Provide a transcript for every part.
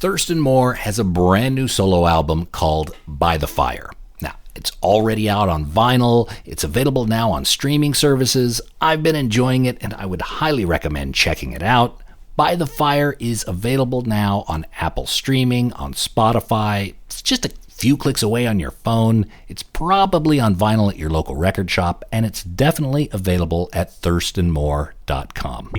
Thurston Moore has a brand new solo album called By the Fire. Now, it's already out on vinyl. It's available now on streaming services. I've been enjoying it, and I would highly recommend checking it out. By the Fire is available now on Apple Streaming, on Spotify. It's just a few clicks away on your phone. It's probably on vinyl at your local record shop, and it's definitely available at thurstonmoore.com.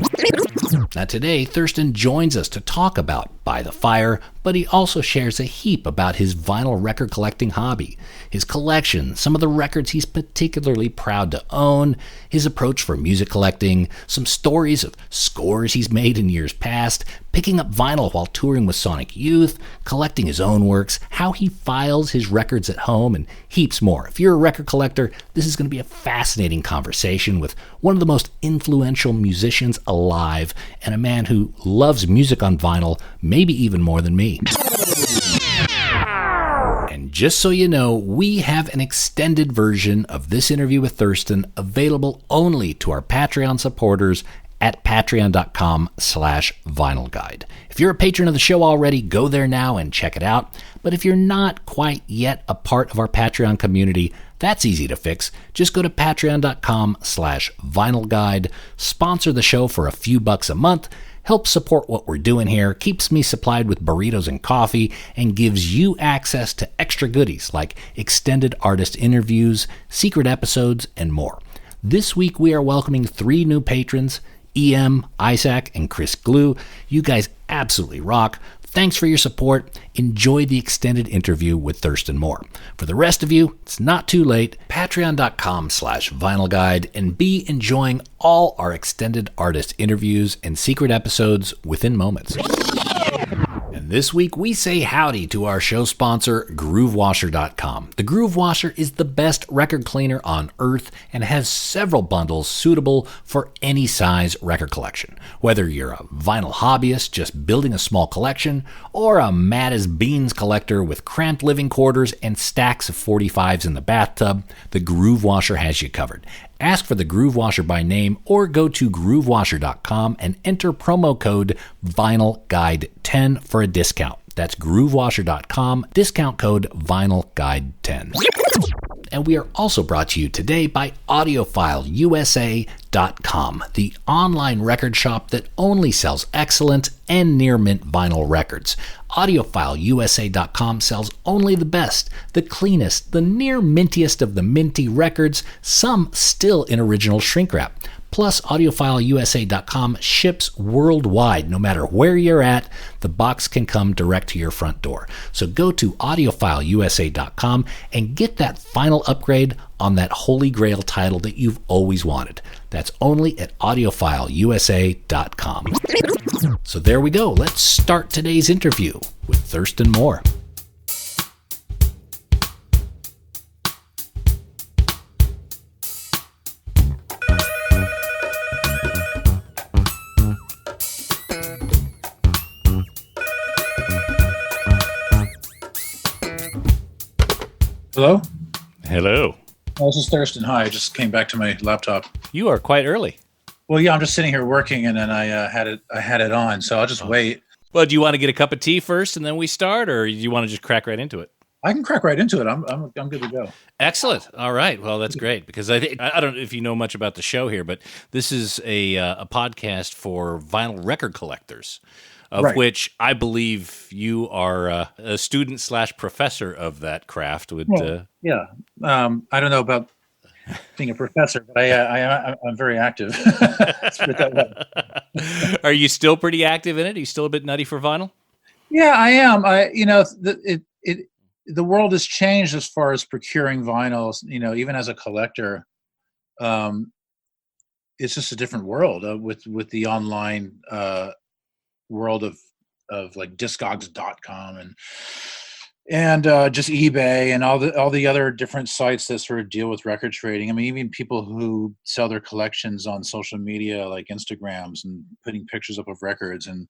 Now today, Thurston joins us to talk about By the Fire, but he also shares a heap about his vinyl record collecting hobby, his collection, some of the records he's particularly proud to own, his approach for music collecting, some stories of scores he's made in years past, picking up vinyl while touring with Sonic Youth, collecting his own works, how he files his records at home, and heaps more. If you're a record collector, this is going to be a fascinating conversation with one of the most influential musicians alive and a man who loves music on vinyl, maybe even more than me. And just so you know, we have an extended version of this interview with Thurston available only to our Patreon supporters at patreon.com/vinyl guide. If you're a patron of the show already, go there now and check it out. But if you're not quite yet a part of our Patreon community, that's easy to fix. Just go to patreon.com/vinyl guide, sponsor the show for a few bucks a month, help support what we're doing here, keeps me supplied with burritos and coffee, and gives you access to extra goodies like extended artist interviews, secret episodes, and more. This week we are welcoming 3 new patrons, EM, Isaac, and Chris Glue. You guys absolutely rock. Thanks for your support. Enjoy the extended interview with Thurston Moore. For the rest of you, it's not too late. Patreon.com/vinyl guide and be enjoying all our extended artist interviews and secret episodes within moments. And this week, we say howdy to our show sponsor, GrooveWasher.com. The Groove Washer is the best record cleaner on earth and has several bundles suitable for any size record collection. Whether you're a vinyl hobbyist just building a small collection, or a mad as beans collector with cramped living quarters and stacks of 45s in the bathtub, the Groove Washer has you covered. Ask for the Groove Washer by name or go to GrooveWasher.com and enter promo code VinylGuide10 for a discount. That's GrooveWasher.com, discount code VinylGuide10. And we are also brought to you today by AudiophileuSA.com, the online record shop that only sells excellent and near mint vinyl records. AudiophileuSA.com sells only the best, the cleanest, the near mintiest of the minty records, some still in original shrink wrap. Plus, AudiophileuSA.com ships worldwide. No matter where you're at, the box can come direct to your front door. So go to AudiophileuSA.com and get that final upgrade on that holy grail title that you've always wanted. That's only at AudiophileuSA.com. So there we go. Let's start today's interview with Thurston Moore. Hello? Hello. Oh, this is Thurston. Hi, I just came back to my laptop. You are quite early. Well, yeah, I'm just sitting here working, and then I had it on, so I'll just wait. Well, do you want to get a cup of tea first, and then we start, or do you want to just crack right into it? I can crack right into it. I'm good to go. Excellent. All right. Well, that's great because I don't know if you know much about the show here, but this is a podcast for vinyl record collectors, of right. which I believe you are a student / professor of that craft. Yeah. I don't know about being a professor, but I'm very active. Let's put it that way. Are you still pretty active in it? Are you still a bit nutty for vinyl? Yeah, I am. The world has changed as far as procuring vinyls. Even as a collector, it's just a different world with the online world of like discogs.com and just eBay and all the other different sites that sort of deal with record trading. I mean, even people who sell their collections on social media like Instagrams and putting pictures up of records, and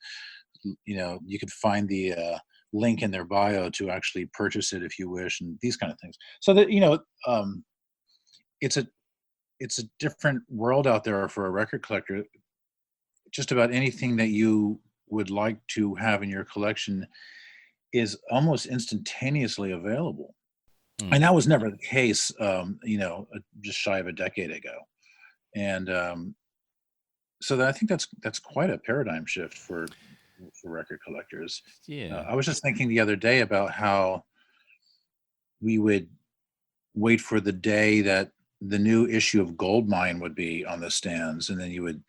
you could find the link in their bio to actually purchase it if you wish, and these kind of things. So that it's a different world out there for a record collector. Just about anything that you would like to have in your collection is almost instantaneously available. Hmm. And that was never the case, just shy of a decade ago. And so I think that's quite a paradigm shift for record collectors. Yeah. I was just thinking the other day about how we would wait for the day that the new issue of Goldmine would be on the stands, and then you would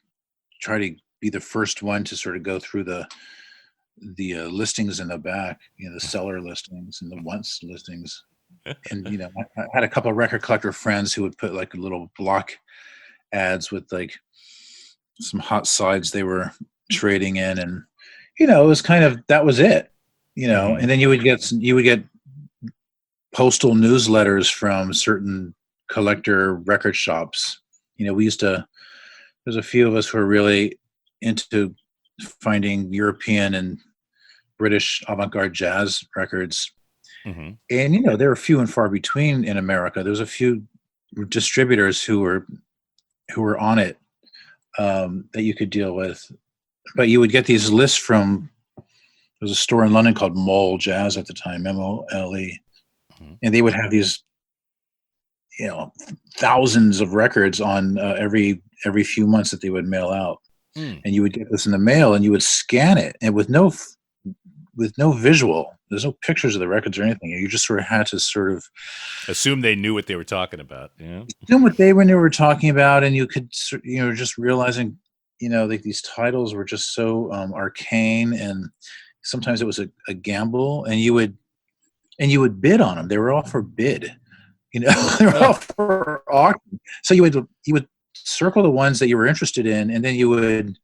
try to be the first one to sort of go through the listings in the back, the seller listings and the once listings. And I had a couple of record collector friends who would put like little block ads with like some hot sides they were trading in, and it was kind of, that was it, and then you would get postal newsletters from certain collector record shops. There's a few of us who are really into finding European and British avant-garde jazz records. Mm-hmm. And there are few and far between in America. There's a few distributors who were on it, that you could deal with. But you would get these lists from, there was a store in London called Mole Jazz at the time, Mole. Mm-hmm. And they would have these, thousands of records on every few months that they would mail out. And you would get this in the mail, and you would scan it, and with no visual, there's no pictures of the records or anything. You just sort of had to sort of assume they knew what they were talking about. Yeah. Assume what they were talking about, and you could, just realizing, like these titles were just so arcane, and sometimes it was a gamble, and you would bid on them. They were all for bid, they were all for auction. So you would circle the ones that you were interested in, and then you would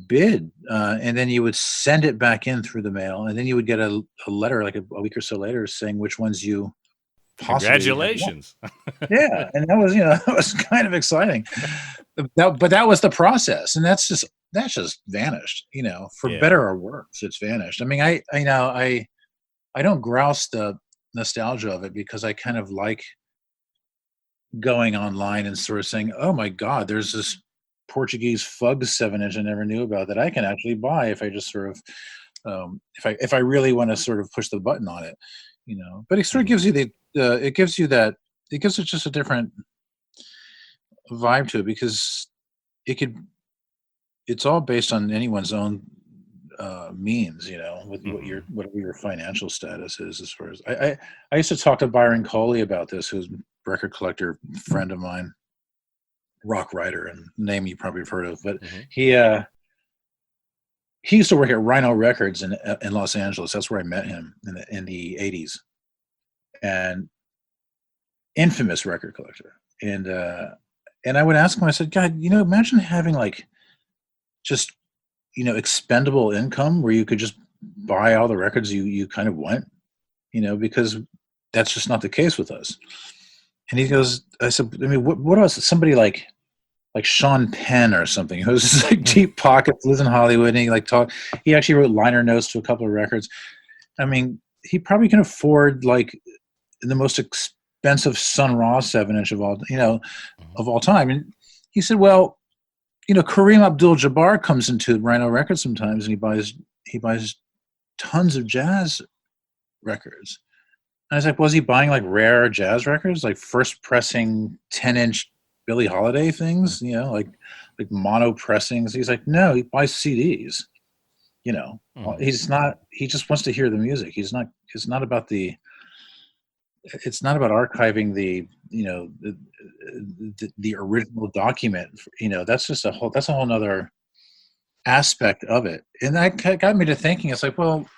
bid, and then you would send it back in through the mail, and then you would get a letter like a week or so later saying which ones you possibly congratulations. Yeah, and that was that was kind of exciting. But that was the process, and that's just vanished. For better or worse, it's vanished. I mean, I don't grouse the nostalgia of it, because I kind of like going online and sort of saying, oh my God, there's this Portuguese Fug 7-inch I never knew about that I can actually buy if I just sort of, if I really want to sort of push the button on it, But it sort of gives you it gives it just a different vibe to it, because it's all based on anyone's own means, with whatever your financial status is. As far as I used to talk to Byron Coley about this, who's a record collector friend of mine, rock writer, and name you probably have heard of, but he used to work at Rhino Records in Los Angeles. That's where I met him in the 80s, and infamous record collector. And I would ask him, I said, God, imagine having like just expendable income where you could just buy all the records you kind of want, because that's just not the case with us. And he goes, I said, I mean, what else? Somebody like Sean Penn or something, who's just like deep pockets, lives in Hollywood, and he actually wrote liner notes to a couple of records. I mean, he probably can afford like the most expensive Sun Ra 7-inch of all time. And he said, well, Kareem Abdul-Jabbar comes into Rhino Records sometimes, and he buys tons of jazz records. And I was like, was he buying like rare jazz records, like first pressing 10-inch Billie Holiday things, like mono pressings? He's like, no, he buys CDs. He just wants to hear the music. It's not about archiving the original document. That's a whole nother aspect of it. And that got me to thinking, it's like, well,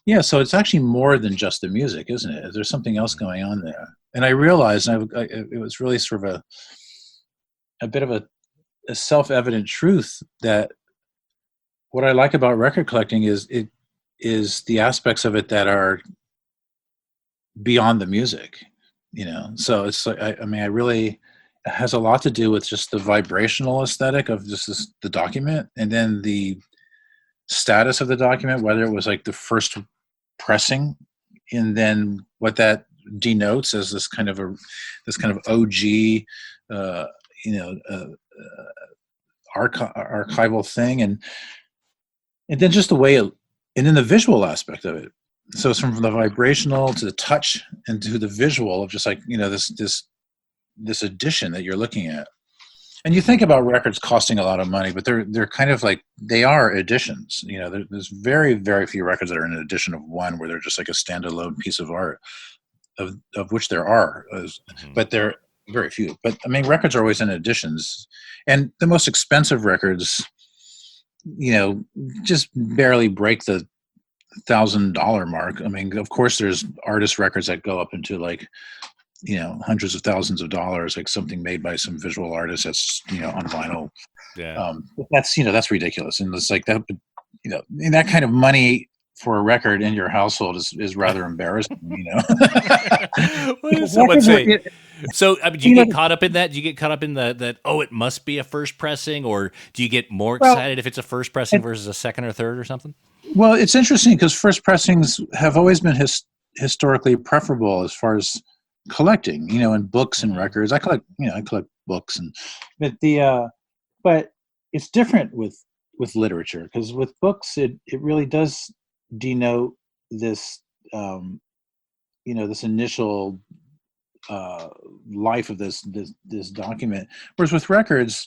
yeah, so it's actually more than just the music, isn't it? There's something else going on there. And I realized, it was really sort of a bit of a self-evident truth, that what I like about record collecting is the aspects of it that are beyond the music, So it's like, it has a lot to do with just the vibrational aesthetic of just the document, and then the status of the document, whether it was like the first pressing, and then what that denotes as this kind of OG, archival thing, and then just the way and then the visual aspect of it. So it's from the vibrational to the touch and to the visual of just like, this edition that you're looking at. And you think about records costing a lot of money, but they're kind of like, they are editions. There's very, very few records that are an edition of one where they're just like a standalone piece of art, of which there are, but they're very few. But I mean, records are always in editions, and the most expensive records, just barely break the $1,000 mark. I mean, of course, there's artist records that go up into like, hundreds of thousands of dollars, like something made by some visual artist that's, on vinyl. Yeah. That's ridiculous. And it's like that, and that kind of money for a record in your household is rather embarrassing, What does someone say? So, I mean, do you get caught up in that? Do you get caught up in that, oh, it must be a first pressing, or do you get more excited if it's a first pressing versus a second or third or something? Well, it's interesting because first pressings have always been historically preferable as far as collecting, in books and records. I collect books, but it's different with literature, because with books, it really does denote this, this initial life of this document. Whereas with records,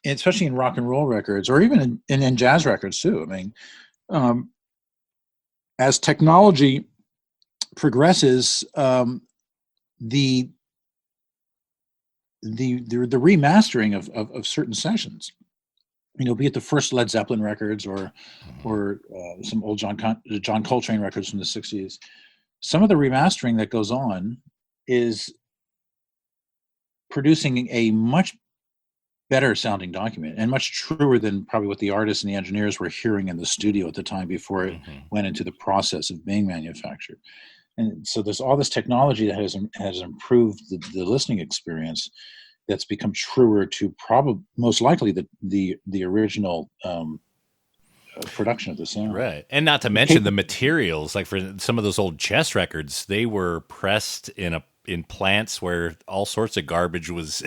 especially in rock and roll records, or even in jazz records too, I mean, as technology progresses, the remastering of certain sessions, be it the first Led Zeppelin records or some old John Coltrane records from the 60s, some of the remastering that goes on is producing a much better sounding document and much truer than probably what the artists and the engineers were hearing in the studio at the time before it went into the process of being manufactured. And so there's all this technology that has improved the listening experience, that's become truer to probably most likely the original production of the sound. Right. And not to mention the materials, like for some of those old chess records, they were pressed in plants where all sorts of garbage was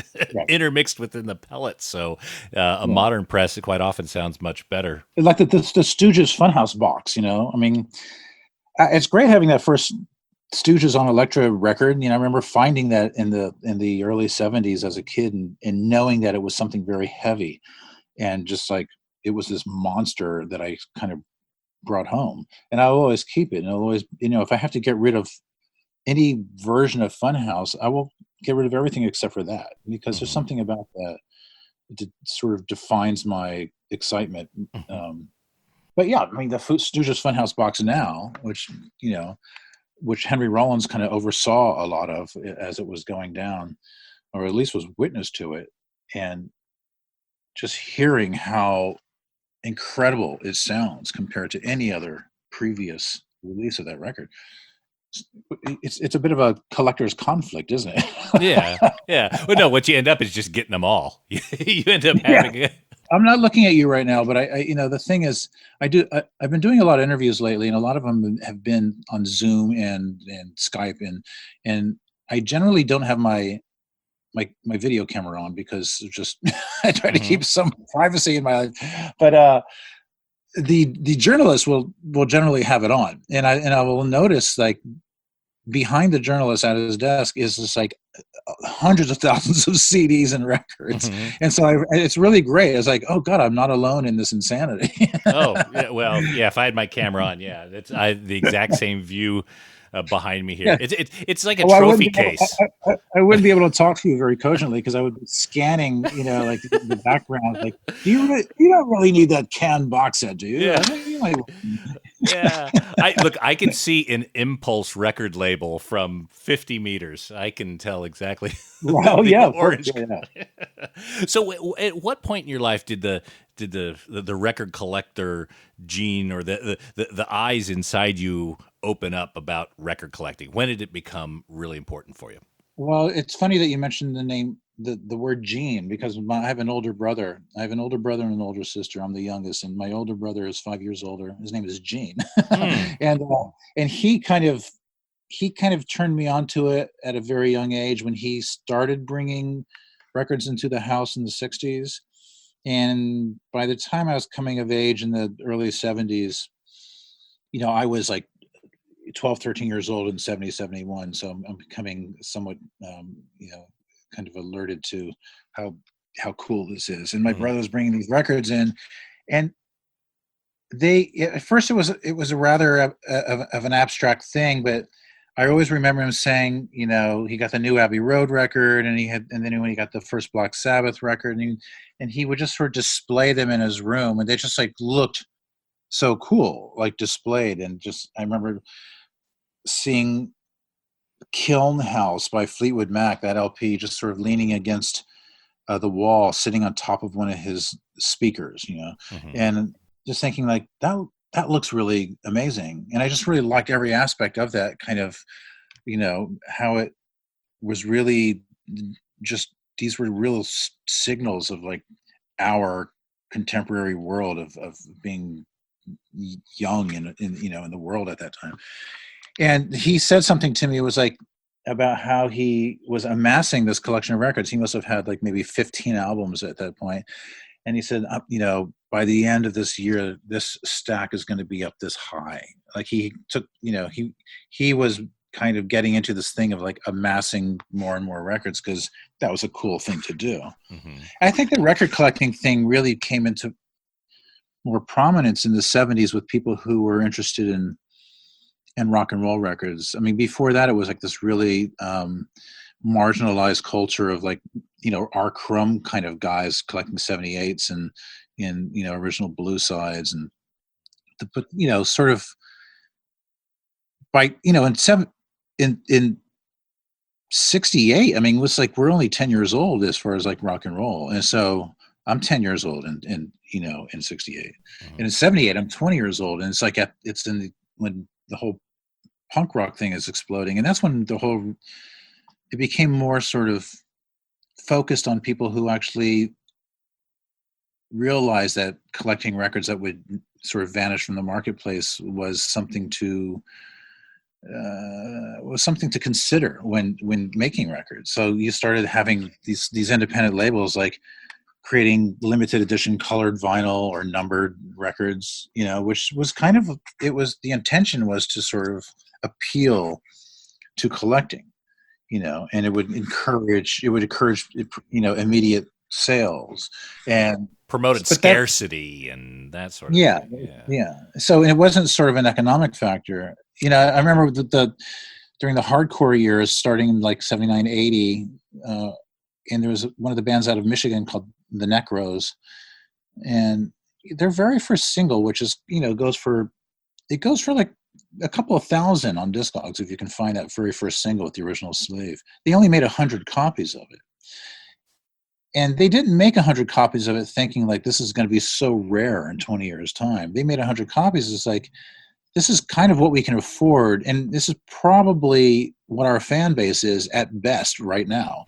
intermixed within the pellets. So a modern press, it quite often sounds much better. Like the Stooges Funhouse box, I mean, it's great having that first Stooges on Elektra record. I remember finding that in the early 70s as a kid, and knowing that it was something very heavy, and just like it was this monster that I kind of brought home. And I'll always keep it. And I'll always, if I have to get rid of any version of Funhouse, I will get rid of everything except for that, because there's something about that that sort of defines my excitement. But yeah, I mean, the Stooges Funhouse box now, which Henry Rollins kind of oversaw a lot of as it was going down, or at least was witness to it, and just hearing how incredible it sounds compared to any other previous release of that record. It's a bit of a collector's conflict, isn't it? Yeah. Well, no, what you end up is just getting them all. You end up having it. I'm not looking at you right now, but I the thing is, I've been doing a lot of interviews lately, and a lot of them have been on Zoom and Skype, and I generally don't have my video camera on, because just I try to keep some privacy in my life. But the journalist will generally have it on, and I will notice, like, behind the journalist at his desk is just like hundreds of thousands of CDs and records. And so it's really great. It's like, oh God, I'm not alone in this insanity. Oh, yeah, well, yeah, if I had my camera on, it's the exact same view behind me here. Yeah. It's like a trophy case. I wouldn't be able to talk to you very cogently, because I would be scanning, like the background. Like, you don't really need that canned box set, do you? Yeah. Yeah. I can see an Impulse record label from 50 meters. I can tell exactly. Well, yeah, orange. Yeah. So, at what point in your life did the record collector gene, or the eyes inside you, open up about record collecting? When did it become really important for you? Well, it's funny that you mentioned the word gene, because I have an older brother. I have an older brother and an older sister. I'm the youngest, and my older brother is 5 years older. His name is Gene. And he kind of turned me onto it at a very young age, when he started bringing records into the house in the 60s. And by the time I was coming of age in the early 70s, I was like 12, 13 years old in 70, 71. So I'm becoming somewhat, kind of alerted to how cool this is. And my brother was bringing these records in, and at first it was a rather of an abstract thing, but I always remember him saying, he got the new Abbey Road record, and then when he got the first Black Sabbath record, and he would just sort of display them in his room, and they just like looked so cool, like displayed. And just, I remember seeing Kiln House by Fleetwood Mac, that LP, just sort of leaning against the wall, sitting on top of one of his speakers, and just thinking like that looks really amazing. And I just really liked every aspect of that kind of, how it was really just, these were real signals of like our contemporary world of being young in the world at that time. And he said something to me, it was like about how he was amassing this collection of records. He must have had like maybe 15 albums at that point. And he said, by the end of this year, this stack is going to be up this high. Like he took, he was kind of getting into this thing of like amassing more and more records because that was a cool thing to do. I think the record collecting thing really came into more prominence in the 70s with people who were interested in rock and roll records. I mean, before that, it was like this really marginalized culture of like, R. Crumb kind of guys collecting 78s and original blue sides, and but sort of by in 68, I mean, it was like we're only 10 years old as far as like rock and roll, and so I'm 10 years old in 68, and in 78 I'm 20 years old, and it's like when the whole punk rock thing is exploding, and that's when it became more sort of focused on people who actually realized that collecting records that would sort of vanish from the marketplace was something to consider when making records. So you started having these independent labels like creating limited edition colored vinyl or numbered records, which was kind of, the intention was to sort of appeal to collecting, and it would encourage immediate sales and promoted scarcity and that sort of thing. Yeah. So it wasn't sort of an economic factor. I remember during the hardcore years, starting in like 79, 80, and there was one of the bands out of Michigan called the Necros, and their very first single, which is, goes for like a couple of thousand on Discogs if you can find that very first single with the original sleeve. They only made 100 copies of it. And they didn't make 100 copies of it thinking like this is going to be so rare in 20 years' time. They made 100 copies. It's like, this is kind of what we can afford, and this is probably what our fan base is at best right now.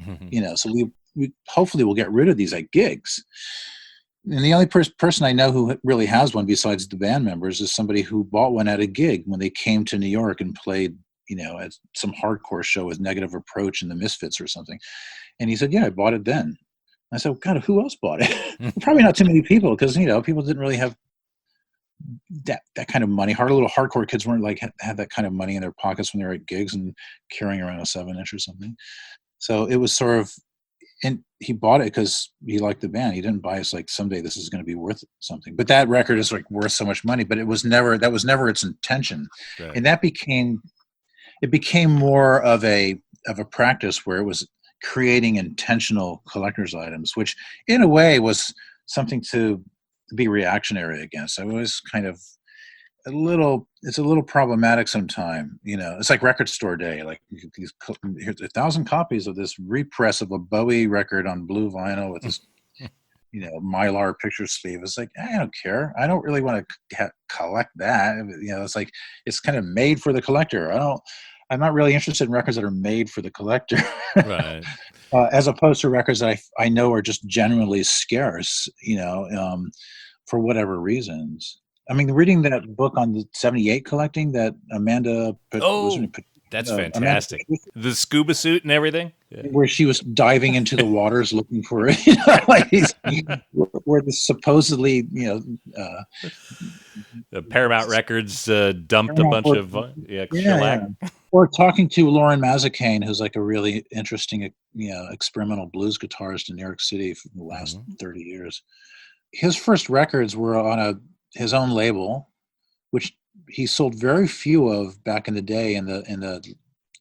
So we hopefully will get rid of these at gigs. And the only person I know who really has one besides the band members is somebody who bought one at a gig when they came to New York and played, at some hardcore show with Negative Approach and the Misfits or something. And he said, yeah, I bought it then. I said, God, who else bought it? Probably not too many people, because, people didn't really have that kind of money. Little hardcore kids weren't like had that kind of money in their pockets when they were at gigs and carrying around a 7-inch or something. So it was sort of, and he bought it because he liked the band. He didn't buy it like someday this is going to be worth something. But that record is like worth so much money. But that was never its intention. Right. And it became more of a practice where it was creating intentional collector's items, which in a way was something to be reactionary against. I was kind of it's a little problematic sometimes. It's like Record Store Day. Like here's 1,000 copies of this repress of a Bowie record on blue vinyl with this, Mylar picture sleeve. It's like, I don't care. I don't really want to collect that. It's like, it's kind of made for the collector. I'm not really interested in records that are made for the collector. Right. As opposed to records that I know are just generally scarce, for whatever reasons. I mean, reading that book on the 78 collecting that Amanda That's fantastic. The scuba suit and everything. Yeah. Where she was diving into the waters looking for it, like where the supposedly, Paramount Records dumped a bunch of shellac. Or talking to Lauren Mazzacane, who's like a really interesting, experimental blues guitarist in New York City for the last 30 years. His first records were on his own label, which he sold very few of back in the day in the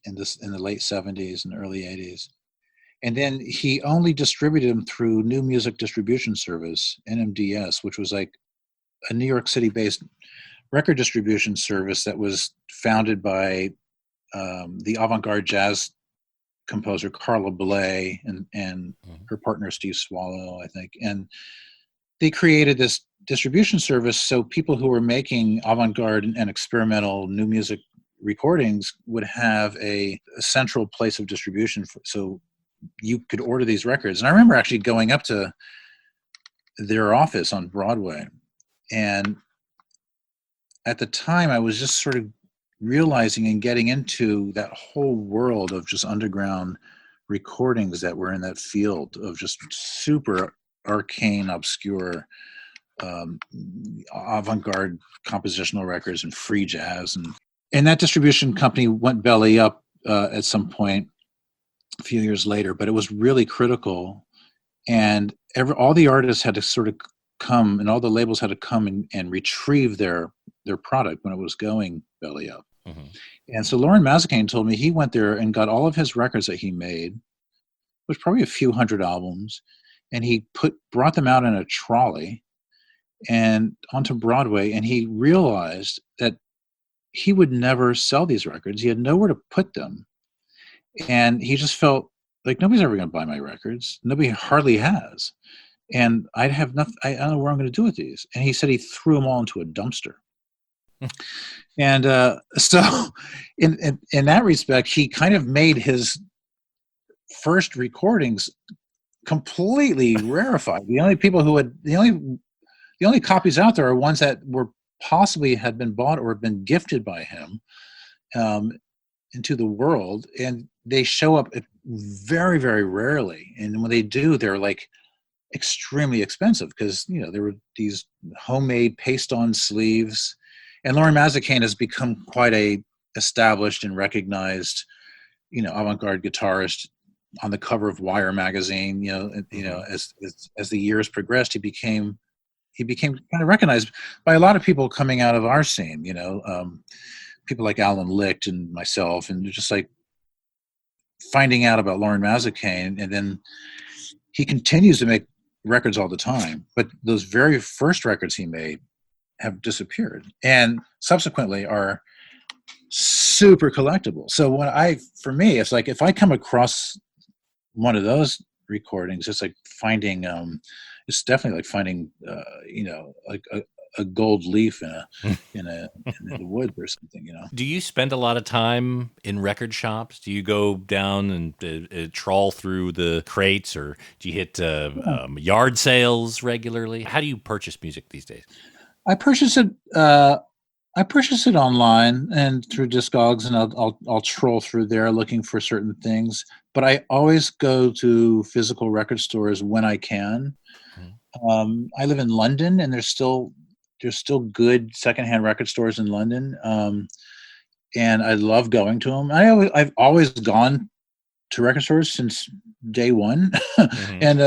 late 70s and early 80s. And then he only distributed them through New Music Distribution Service, NMDS, which was like a New York City-based record distribution service that was founded by the avant-garde jazz composer Carla Bley and her partner Steve Swallow, I think. And they created this distribution service so people who were making avant-garde and experimental new music recordings would have a central place of distribution so you could order these records. And I remember actually going up to their office on Broadway, and at the time I was just sort of realizing and getting into that whole world of just underground recordings that were in that field of just super arcane, obscure avant-garde compositional records and free jazz. And that distribution company went belly up at some point a few years later, but it was really critical. And all the artists had to sort of come, and all the labels had to come and retrieve their product when it was going belly up. And so Lauren Mazzacane told me he went there and got all of his records that he made, it was probably a few hundred albums, and he brought them out in a trolley and onto Broadway, and he realized that he would never sell these records. He had nowhere to put them. And he just felt like nobody's ever going to buy my records. Nobody hardly has. And I'd have nothing. I don't know what I'm going to do with these. And he said he threw them all into a dumpster. And so in that respect, he kind of made his first recordings completely rarefied. The only people who had the only copies out there are ones that were possibly had been bought or been gifted by him into the world, and they show up very, very rarely. And when they do, they're like extremely expensive because there were these homemade paste-on sleeves. And Lauren Mazzacane has become quite a established and recognized, avant-garde guitarist on the cover of Wire magazine. As the years progressed, he became kind of recognized by a lot of people coming out of our scene. People like Alan Licht and myself, and just like finding out about Lauren Mazzacane, and then he continues to make records all the time. But those very first records he made have disappeared, and subsequently are super collectible. So for me, it's like if I come across one of those recordings, it's like finding, it's definitely like finding, like a gold leaf in the woods or something. Do you spend a lot of time in record shops? Do you go down and trawl through the crates, or do you hit yard sales regularly? How do you purchase music these days? I purchase it online and through Discogs, and I'll troll through there looking for certain things. But I always go to physical record stores when I can. I live in London, and there's still good secondhand record stores in London, and I love going to them. I've always gone to record stores since day one, and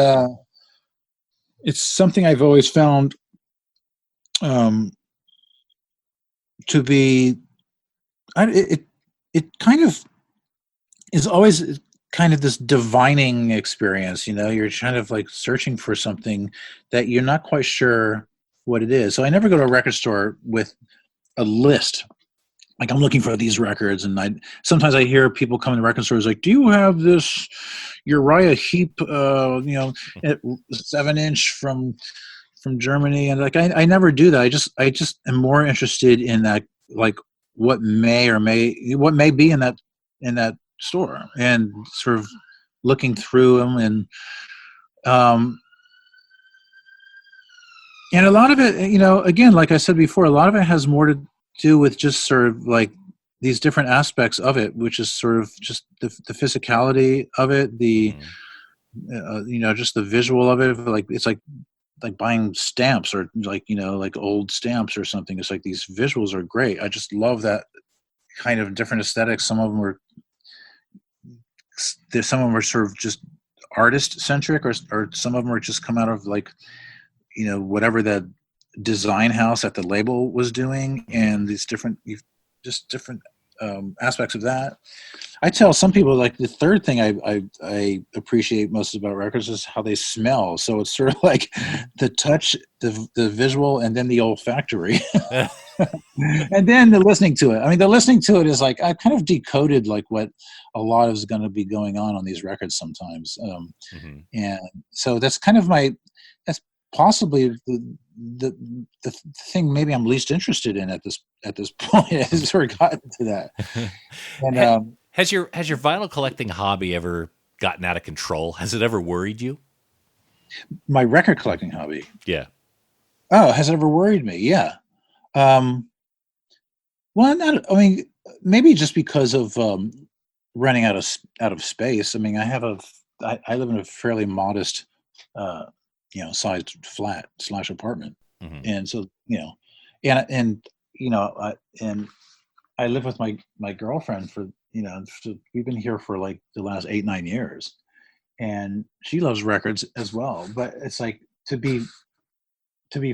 it's something I've always found to be. It kind of is always kind of this divining experience. You're kind of like searching for something that you're not quite sure what it is. So I never go to a record store with a list. Like I'm looking for these records, and sometimes I hear people come to record stores like, "Do you have this Uriah Heep, 7-inch from Germany?" And like I never do that. I just am more interested in that, like what may be in that store, and sort of looking through them, and a lot of it, again, like I said before, a lot of it has more to do with just sort of like these different aspects of it, which is sort of just the physicality of it, the just the visual of it. Like it's like buying stamps, or like like old stamps or something. It's like these visuals are great. I just love that kind of different aesthetics. Some of them were sort of just artist centric, or some of them were just come out of like whatever the design house at the label was doing, and these different aspects of that. I tell some people, like, the third thing I appreciate most about records is how they smell. So it's sort of like the touch, the visual, and then the olfactory. And then the listening to it. I mean, the listening to it is like, I've kind of decoded like what a lot is going to be going on these records sometimes. And so that's kind of that's possibly the thing maybe I'm least interested in at this point. Has sort of gotten to that. And has your vinyl collecting hobby ever gotten out of control? Has it ever worried you? My record collecting hobby? Yeah. Oh, has it ever worried me? Yeah. Well, maybe just because of running out of space. I mean, I live in a fairly modest, sized flat / apartment, and so and I live with my girlfriend for we've been here for like the last 8-9 years, and she loves records as well. But it's like, to be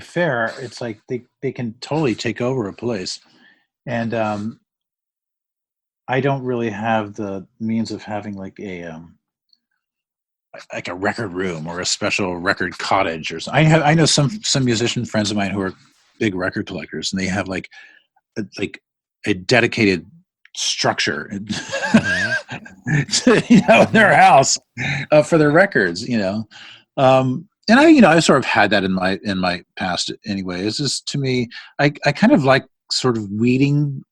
fair, it's like they can totally take over a place. And I don't really have the means of having like a record room or a special record cottage or something. I know some musician friends of mine who are big record collectors, and they have like a dedicated structure in their house for their records. And I sort of had that in my past anyway. It's just, to me, I kind of like sort of weeding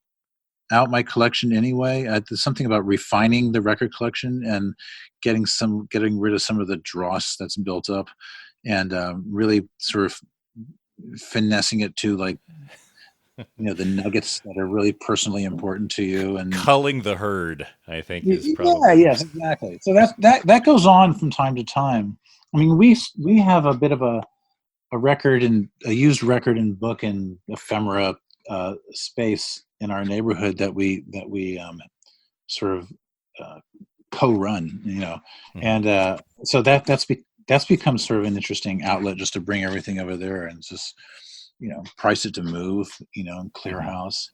out my collection anyway. There's something about refining the record collection and getting rid of some of the dross that's built up, and really sort of finessing it to like the nuggets that are really personally important to you, and culling the herd, I think, is probably yes, exactly. So that goes on from time to time. I mean, we have a bit of a used record and book and ephemera space in our neighborhood that we sort of co-run, and so that's become sort of an interesting outlet, just to bring everything over there and just price it to move, and clear house.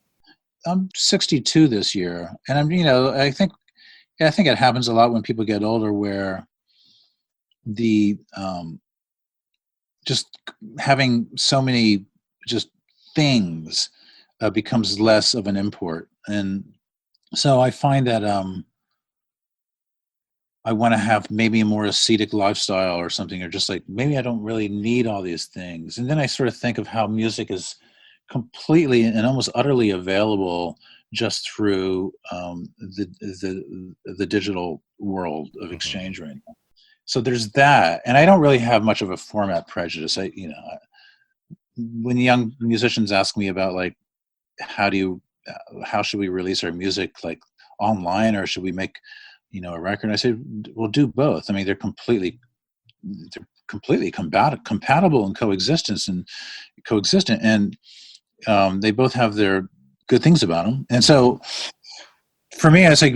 I'm 62 this year, and I think it happens a lot when people get older, where the just having so many just things becomes less of an import. And so I find that I want to have maybe a more ascetic lifestyle or something, or just like, maybe I don't really need all these things. And then I sort of think of how music is completely and almost utterly available just through the digital world of exchange right now. So there's that, and I don't really have much of a format prejudice. When young musicians ask me about like, how should we release our music, like online, or should we make a record? I say, well, do both. I mean, they're completely compatible and coexistent, and they both have their good things about them. And so for me, it's like,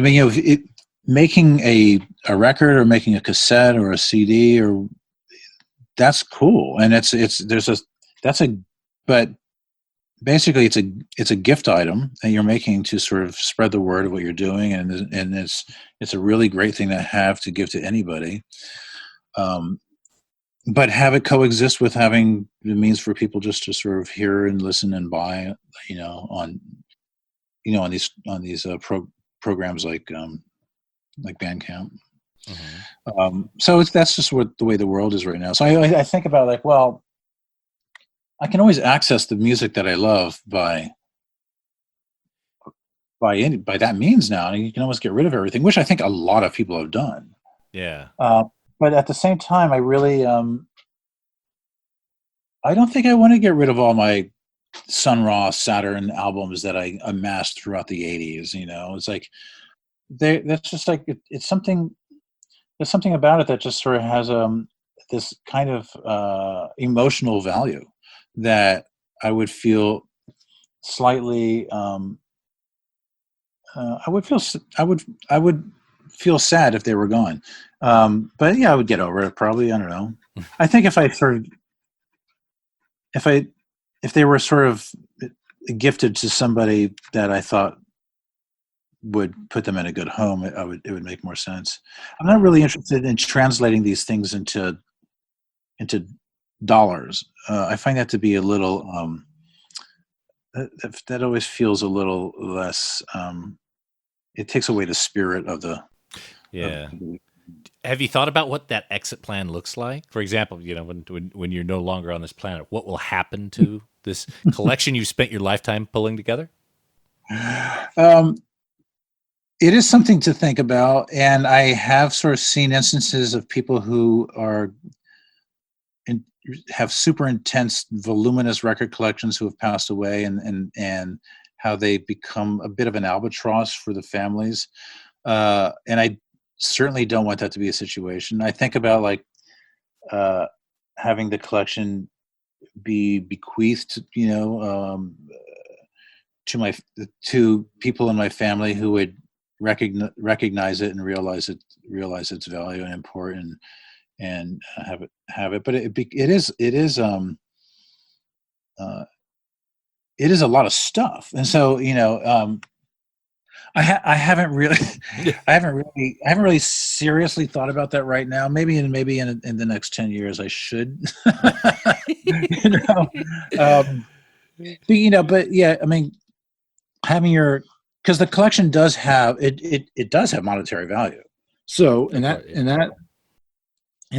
making a record or making a cassette or a CD, or that's cool, and but basically it's a gift item that you're making to sort of spread the word of what you're doing, and it's a really great thing to have to give to anybody. But have it coexist with having the means for people just to sort of hear and listen and buy, on these programs like Bandcamp. So that's just the way the world is right now. So I think about like, well, I can always access the music that I love by that means now, and you can almost get rid of everything, which I think a lot of people have done. Yeah. But at the same time, I really I don't think I want to get rid of all my Sun Ra Saturn albums that I amassed throughout the 80s. It's like that's just like it's something. There's something about it that just sort of has this kind of emotional value that I would feel slightly. I would feel sad if they were gone. But yeah, I would get over it probably. I don't know. I think if they were sort of gifted to somebody that I thought would put them in a good home, it would make more sense. I'm not really interested in translating these things into dollars. I find that to be a little that always feels a little less. It takes away the spirit of the. Yeah. Have you thought about what that exit plan looks like? For example, when you're no longer on this planet, what will happen to this collection you spent your lifetime pulling together? It is something to think about, and I have sort of seen instances of people who have super intense, voluminous record collections who have passed away, and how they become a bit of an albatross for the families. And I certainly don't want that to be a situation. I think about having the collection be bequeathed, to people in my family who would recognize it and realize its value and importance, and have it. But it is a lot of stuff, and so I haven't really seriously thought about that right now. Maybe in the next 10 years I should. But yeah, I mean, because the collection does have it does have monetary value. So in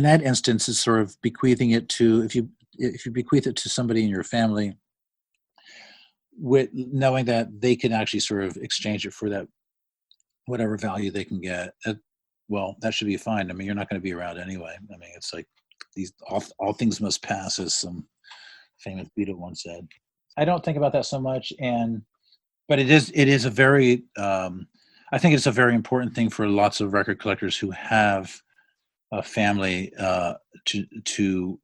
that instance, it's sort of bequeathing it to, if you bequeath it to somebody in your family, with knowing that they can actually sort of exchange it for that whatever value they can get. Well, that should be fine. I mean, you're not going to be around anyway. I mean, it's like all things must pass, as some famous Beatle once said. I don't think about that so much, but it is a very I think it's a very important thing for lots of record collectors who have a family to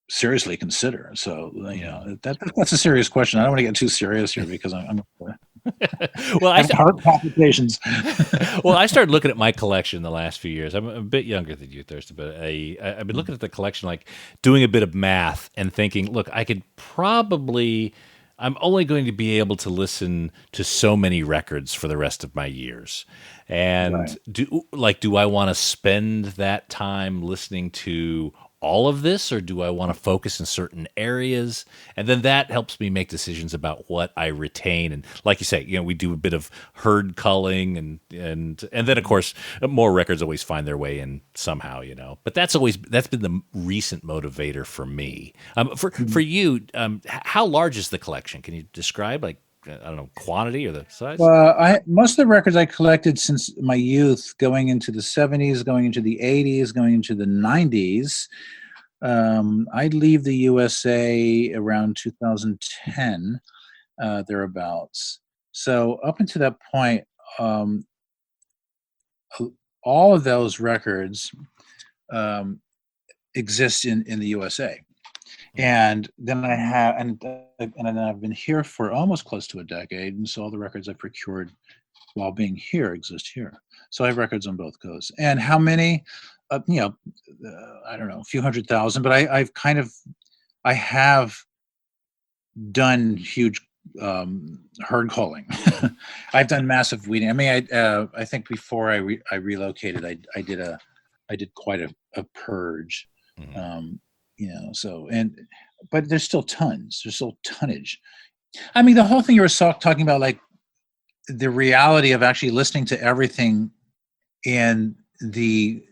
seriously consider. So that's a serious question. I don't want to get too serious here because I'm well, I have heart palpitations. Well, I started looking at my collection the last few years. I'm a bit younger than you, Thurston, but I've been looking at the collection, like doing a bit of math and thinking, look, I'm only going to be able to listen to so many records for the rest of my years. And right. do I want to spend that time listening to all of this, or do I want to focus in certain areas? And then that helps me make decisions about what I retain. And like you say, we do a bit of herd culling, and then of course more records always find their way in somehow, But that's been the recent motivator for me. For you, how large is the collection? Can you describe, I don't know, quantity or the size? Most of the records I collected since my youth, going into the 70s, going into the 80s, going into the 90s. I'd leave the USA around 2010, thereabouts. So up until that point, all of those records exist in the USA. And then then I've been here for almost close to a decade, and so all the records I procured while being here exist here. So I have records on both coasts. And how many? I don't know, a few 100,000. But I have done huge herd culling. I've done massive weeding. I mean, I think before I relocated, I did quite a purge. Mm-hmm. But there's still tons. There's still tonnage. I mean, the whole thing you were talking about, like the reality of actually listening to everything in the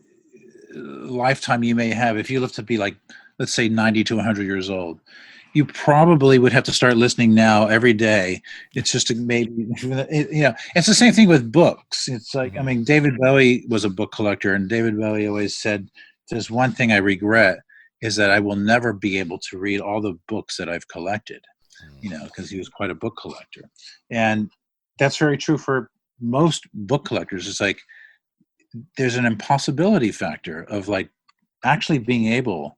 lifetime you may have. If you live to be like, let's say 90 to 100 years old, you probably would have to start listening now every day. It's just maybe, it's the same thing with books. It's like, I mean, David Bowie was a book collector, and David Bowie always said, there's one thing I regret, is that I will never be able to read all the books that I've collected. because he was quite a book collector. And that's very true for most book collectors. It's like there's an impossibility factor of like actually being able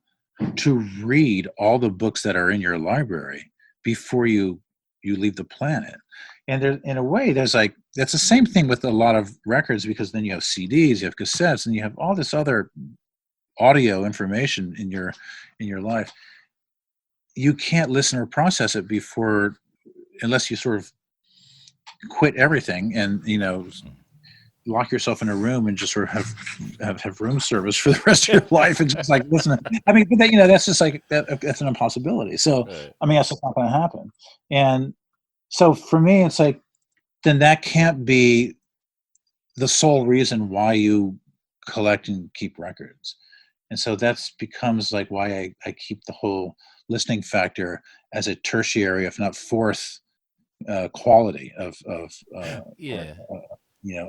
to read all the books that are in your library before you leave the planet. And there, in a way, there's like, that's the same thing with a lot of records, because then you have CDs, you have cassettes, and you have all this other audio information in your life. You can't listen or process it before, unless you sort of quit everything and lock yourself in a room and just sort of have room service for the rest of your life and just like listen. I mean, but that's just like that's an impossibility. So Right. I mean, that's just not going to happen. And so for me, it's like, then that can't be the sole reason why you collect and keep records. And so that's becomes like why I keep the whole listening factor as a tertiary, if not fourth, quality of Yeah.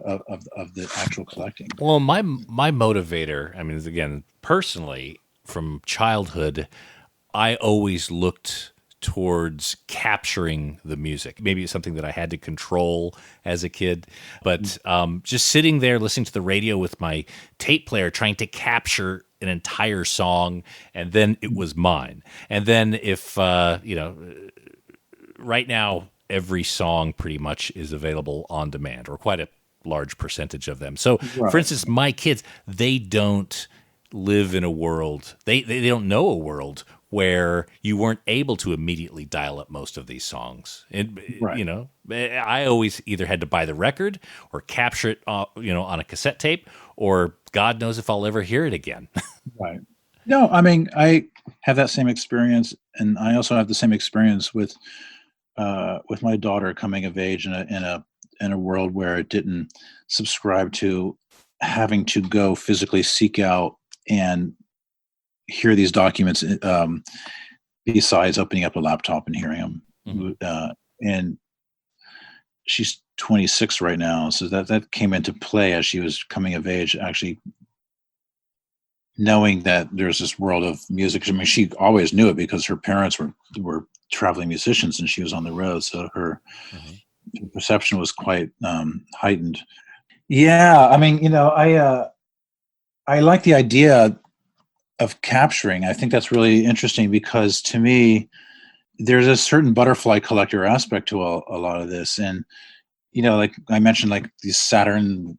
of the actual collecting. Well, my motivator, I mean, again, personally, from childhood, I always looked towards capturing the music. Maybe it's something that I had to control as a kid, but just sitting there listening to the radio with my tape player, trying to capture an entire song, and then it was mine. And then if, right now, every song pretty much is available on demand, or quite a large percentage of them. So, Right. for instance, my kids, they don't live in a world, they don't know a world where you weren't able to immediately dial up most of these songs. And, Right. I always either had to buy the record or capture it, on a cassette tape, or God knows if I'll ever hear it again. Right. No, I mean, I have that same experience, and I also have the same experience with my daughter coming of age in a world where it didn't subscribe to having to go physically seek out and hear these documents, besides opening up a laptop and hearing them. Mhm. And she's 26 right now, so that came into play as she was coming of age, actually knowing that there's this world of music. I mean, she always knew it because her parents were traveling musicians and she was on the road, so her perception was quite heightened. Yeah, I mean, I like the idea of capturing. I think that's really interesting because, to me, there's a certain butterfly collector aspect to a lot of this. And like I mentioned, like these Saturn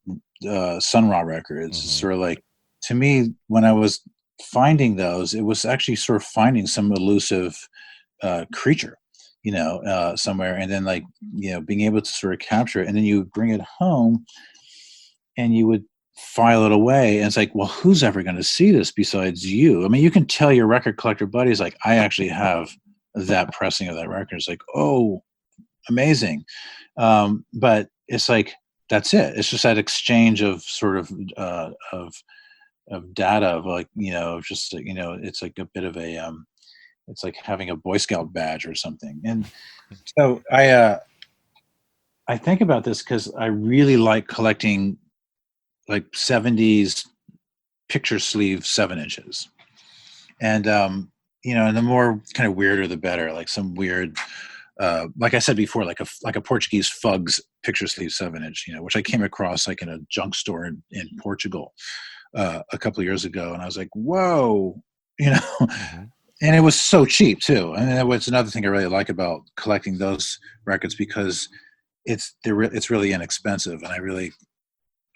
Sun Ra records, Mhm. sort of like, to me, when I was finding those, it was actually sort of finding some elusive creature, somewhere, and then like being able to sort of capture it, and then you would bring it home, and you would file it away, and it's like, well, who's ever going to see this besides you? I mean, you can tell your record collector buddies, like, I actually have that pressing of that record. It's like, oh, amazing. But it's like, that's it. It's just that exchange of sort of data, of like, just it's like a bit of a it's like having a Boy Scout badge or something. And so I think about this because I really like collecting like 70s picture sleeve 7-inches. And and the more kind of weirder the better, like some weird like I said before, like a Portuguese Fugs picture sleeve 7-inch, which I came across like in a junk store in Portugal a couple of years ago, and I was like, whoa, Mhm. and it was so cheap too. And that was another thing I really like about collecting those records, because it's really inexpensive, and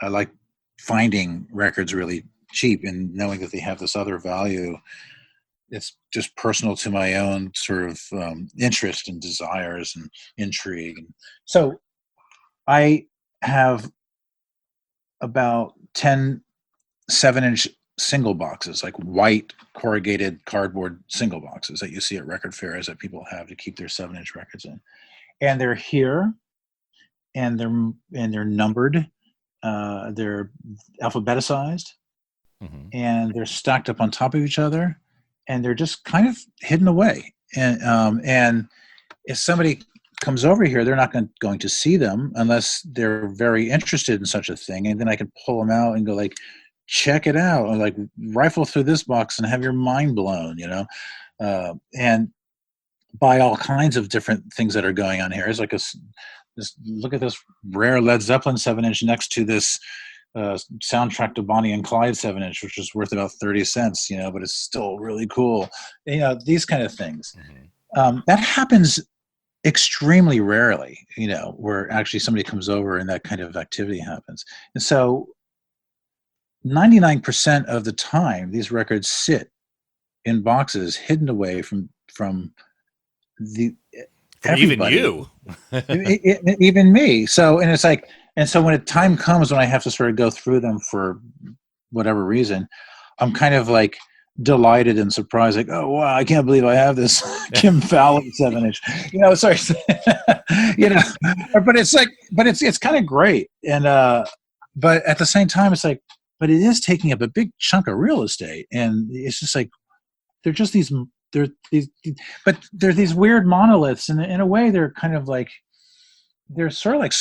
I like finding records really cheap and knowing that they have this other value. It's just personal to my own sort of interest and desires and intrigue. And so I have about 10 7-inch single boxes, like white corrugated cardboard single boxes that you see at record fairs that people have to keep their 7-inch records in. And they're here, and they're numbered. They're alphabetized, Mhm. and they're stacked up on top of each other, and they're just kind of hidden away. And if somebody comes over here, they're not going to see them unless they're very interested in such a thing. And then I can pull them out and go like, check it out, or like rifle through this box and have your mind blown, and buy all kinds of different things that are going on here. It's like just look at this rare Led Zeppelin 7-inch next to this soundtrack to Bonnie and Clyde 7-inch, which is worth about 30 cents, but it's still really cool. These kind of things. That happens extremely rarely, where actually somebody comes over and that kind of activity happens. And so 99% of the time, these records sit in boxes hidden away from the everybody. Even you. Even me. So, and it's like, and so when a time comes when I have to sort of go through them for whatever reason, I'm kind of like delighted and surprised, like, oh wow, I can't believe I have this Kim Fowler 7-inch. Sorry, but it's like, but it's kind of great, and but at the same time, it's like, but it is taking up a big chunk of real estate, and it's just like they're just these. But they're these weird monoliths, and in a way, they're kind of like, they're sort of like,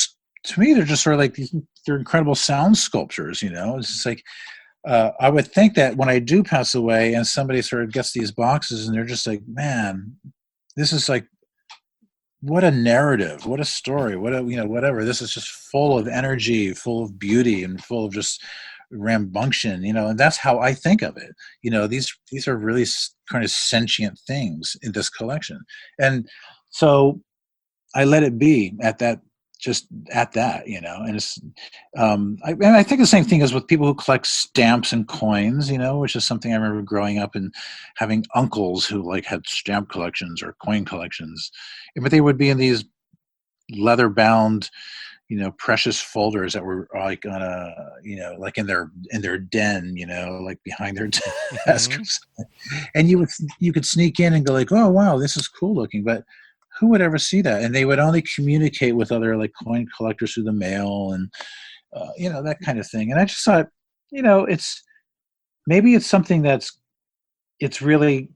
to me, they're just sort of like these. They're incredible sound sculptures. It's just like, I would think that when I do pass away, and somebody sort of gets these boxes, and they're just like, man, this is like, what a narrative, what a story, what a whatever. This is just full of energy, full of beauty, and full of just rambunction, and that's how I think of it. These are really kind of sentient things in this collection, and so I let it be at that, just at that, and it's I think the same thing is with people who collect stamps and coins, which is something I remember growing up and having uncles who like had stamp collections or coin collections, but they would be in these leather bound precious folders that were like on a, like in their den, like behind their desk, and you could sneak in and go like, oh wow, this is cool looking, but who would ever see that? And they would only communicate with other like coin collectors through the mail, and that kind of thing. And I just thought, it's maybe it's something it's really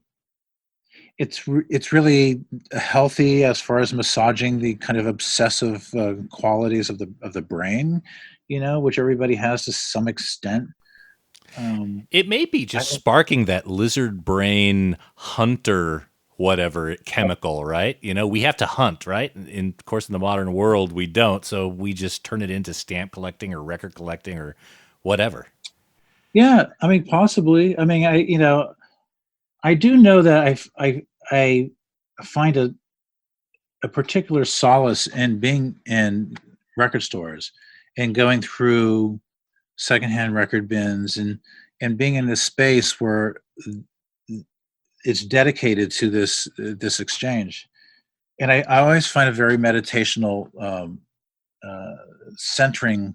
healthy as far as massaging the kind of obsessive qualities of the brain, which everybody has to some extent. It may be just sparking that lizard brain hunter whatever chemical, right? We have to hunt, right? Of course, in the modern world, we don't. So we just turn it into stamp collecting or record collecting or whatever. Yeah, I mean, possibly. I mean, I do know that I find a particular solace in being in record stores and going through secondhand record bins and being in this space where it's dedicated to this exchange. And I always find a very meditational, centering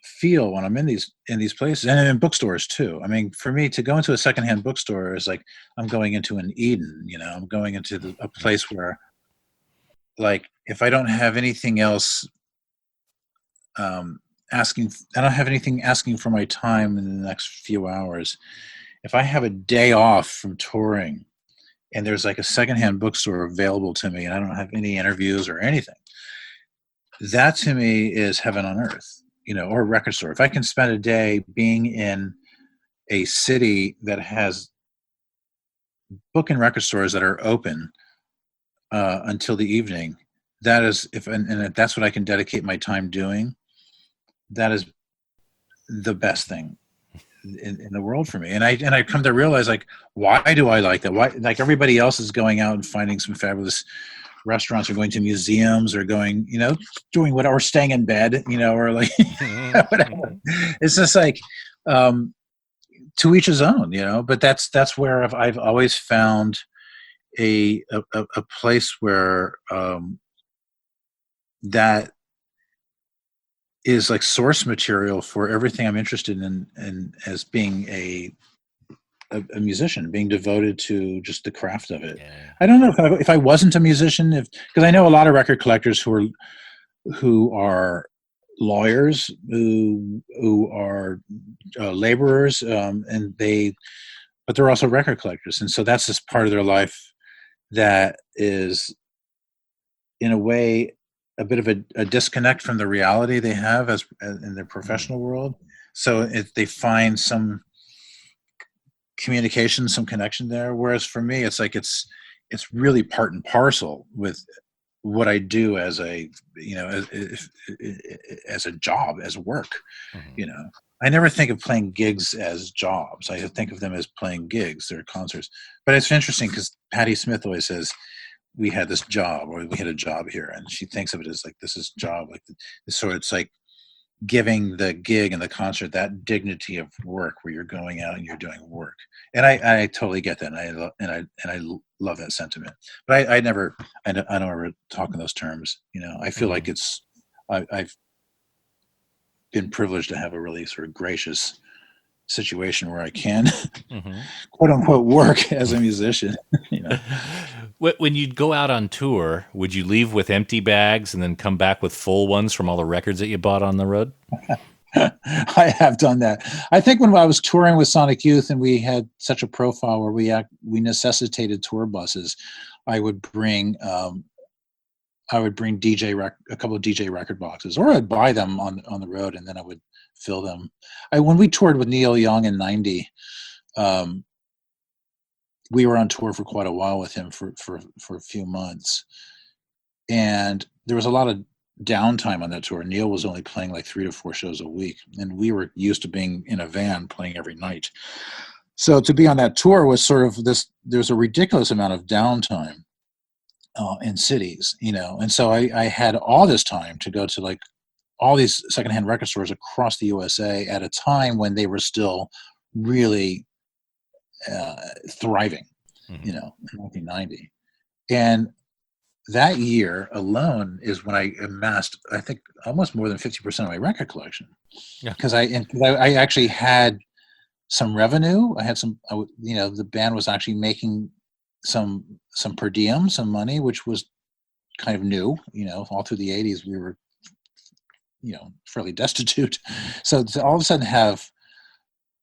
feel when I'm in these places, and in bookstores too. I mean, for me to go into a secondhand bookstore is like I'm going into an Eden. I'm going into a place where, like, if I don't have anything else I don't have anything asking for my time in the next few hours. If I have a day off from touring and there's like a secondhand bookstore available to me and I don't have any interviews or anything, that to me is heaven on earth, or a record store. If I can spend a day being in a city that has book and record stores that are open until the evening, that is, and that's what I can dedicate my time doing, that is the best thing in the world for me. And I come to realize, like, why do I like that? Why, like, everybody else is going out and finding some fabulous restaurants or going to museums or going, doing whatever, or staying in bed, or like, whatever. It's just like, to each his own, but that's where I've always found a place where, that is like source material for everything I'm interested in as being a musician, being devoted to just the craft of it. Yeah. I don't know if I wasn't a musician, because I know a lot of record collectors who are lawyers, who are laborers, but they're also record collectors, and so that's just part of their life that is, in a way, a bit of a disconnect from the reality they have as in their professional world. So if they find some communication, some connection there. Whereas for me, it's like, it's it's really part and parcel with what I do as a, as a job, as work. I never think of playing gigs as jobs. I think of them as playing gigs. They're concerts. But it's interesting because Patti Smith always says, we had this job, or we had a job here. And she thinks of it as like, this is job. Like, so it's like giving the gig and the concert that dignity of work where you're going out and you're doing work. And I totally get that. And I love that sentiment, but I don't ever talk in those terms. I feel like I've been privileged to have a really sort of gracious situation where I can quote unquote work as a musician. When you'd go out on tour, would you leave with empty bags and then come back with full ones from all the records that you bought on the road? I have done that. I think when I was touring with Sonic Youth and we had such a profile where we necessitated tour buses, I would bring a couple of DJ record boxes, or I'd buy them on the road and then I would fill them. When we toured with Neil Young in '90, we were on tour for quite a while with him for a few months, and there was a lot of downtime on that tour. Neil was only playing like 3 to 4 shows a week, and we were used to being in a van playing every night. So to be on that tour was sort of this. There's a ridiculous amount of downtime in cities, and so I had all this time to go to like all these secondhand record stores across the USA at a time when they were still really thriving, in 1990. And that year alone is when I amassed, I think, almost more than 50% of my record collection. Because I actually had some revenue. I had the band was actually making some per diem, some money, which was kind of new. All through the 80s, we were, fairly destitute. So to all of a sudden have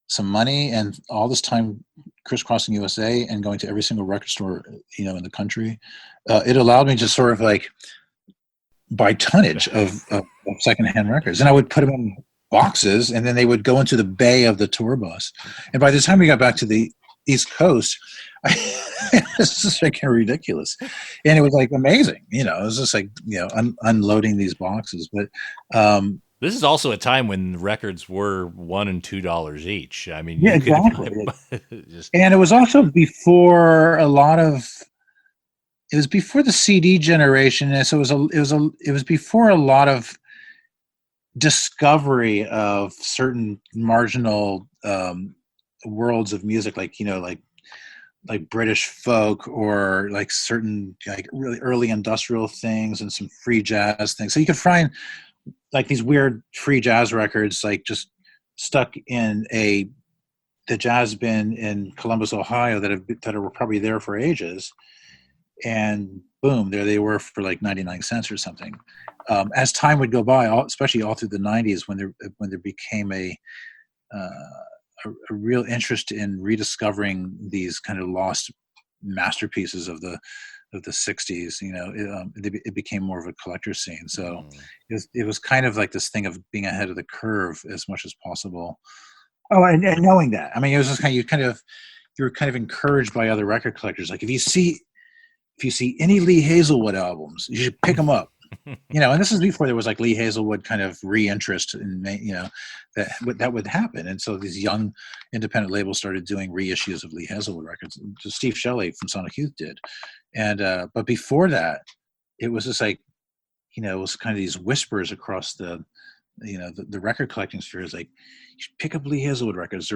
some money and all this time crisscrossing USA and going to every single record store, in the country, it allowed me to sort of like buy tonnage of secondhand records, and I would put them in boxes, and then they would go into the bay of the tour bus. And by the time we got back to the East Coast, it was just freaking ridiculous, and it was like amazing. It was just like unloading these boxes. But this is also a time when records were $1 and $2 each. I mean, exactly. And it was also before it was before the CD generation, and so it was before a lot of discovery of certain marginal worlds of music, like British folk, or like certain like really early industrial things and some free jazz things. So you could find like these weird free jazz records, like just stuck in the jazz bin in Columbus, Ohio, that were probably there for ages, and boom, there they were for like 99 cents or something. As time would go by, especially all through the 90s, when there became a real interest in rediscovering these kind of lost masterpieces of the 60s, it became more of a collector scene. So it was kind of like this thing of being ahead of the curve as much as possible. Oh, and knowing that, I mean, it was just you were kind of encouraged by other record collectors. Like if you see any Lee Hazelwood albums, you should pick them up. And this is before there was like Lee Hazelwood kind of re-interest in, that would happen. And so these young independent labels started doing reissues of Lee Hazelwood records. Steve Shelley from Sonic Youth did. And, but before that, it was just like, it was kind of these whispers across the record collecting sphere is like, you should pick up Lee Hazelwood records.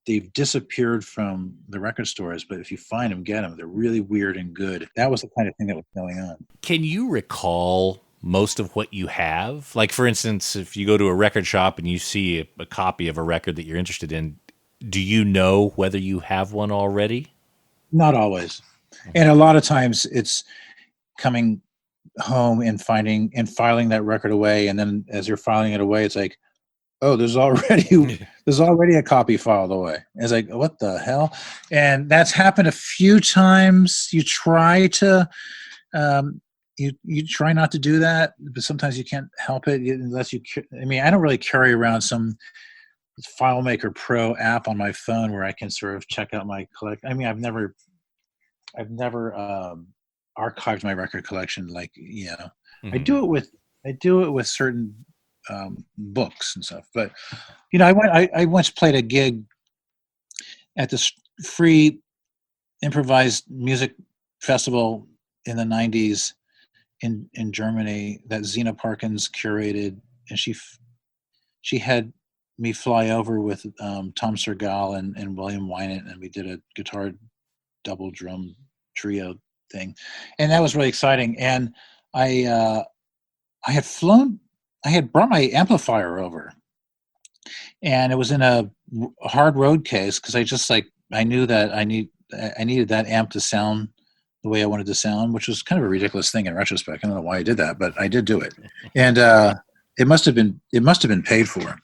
They've disappeared from the record stores, but if you find them, get them. They're really weird and good. That was the kind of thing that was going on. Can you recall most of what you have? Like, for instance, if you go to a record shop and you see a copy of a record that you're interested in, do you know whether you have one already? Not always. And a lot of times it's coming home and filing that record away. And then as you're filing it away, it's like, oh, there's already a copy filed away. It's like, what the hell? And that's happened a few times. You try to, you try not to do that, but sometimes you can't help it unless I don't really carry around some FileMaker Pro app on my phone where I can sort of check out my collect. I mean, I've never I've never archived my record collection. Like, I Mhm. do it with certain books and stuff. But I once played a gig at this free improvised music festival in the '90s in Germany that Zena Parkins curated, and she had me fly over with Tom Sergal and William Wynant, and we did a guitar double drum trio thing, and that was really exciting. And I uh, I had brought my amplifier over, and it was in a hard road case because I knew that I needed that amp to sound the way I wanted to sound, which was kind of a ridiculous thing in retrospect. I don't know why I did that, but I did do it, and it must have been paid for,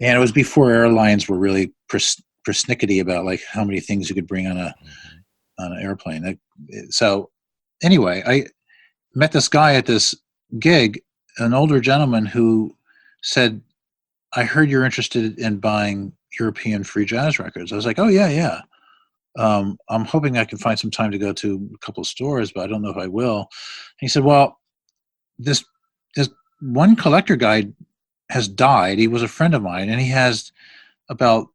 and it was before airlines were really persnickety about like how many things you could bring Mhm. on an airplane. So anyway, I met this guy at this gig, an older gentleman who said, "I heard you're interested in buying European free jazz records." I was like, "Oh yeah, yeah." I'm hoping I can find some time to go to a couple of stores, but I don't know if I will. And he said, "Well, this this one collector guy has died. He was a friend of mine, and he has about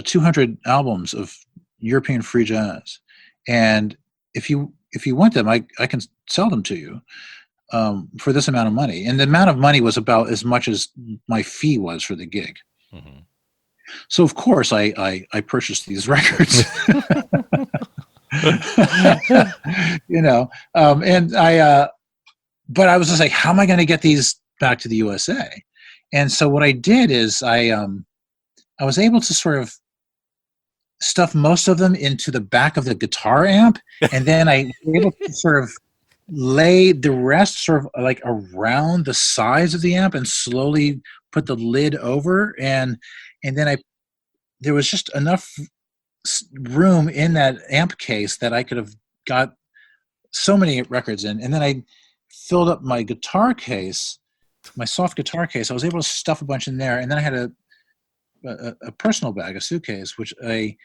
200 albums of European free jazz. And if you want them, I can sell them to you for this amount of money." And the amount of money was about as much as my fee was for the gig. Mhm. So of course I purchased these records. And but I was just like, how am I going to get these back to the USA? And so what I did is I was able to sort of stuff most of them into the back of the guitar amp, and then I was able to sort of lay the rest sort of like around the sides of the amp and slowly put the lid over, and then I there was just enough room in that amp case that I could have got so many records in, and then I filled up my guitar case, my soft guitar case. I was able to stuff a bunch in there, and then I had a personal bag, a suitcase, which I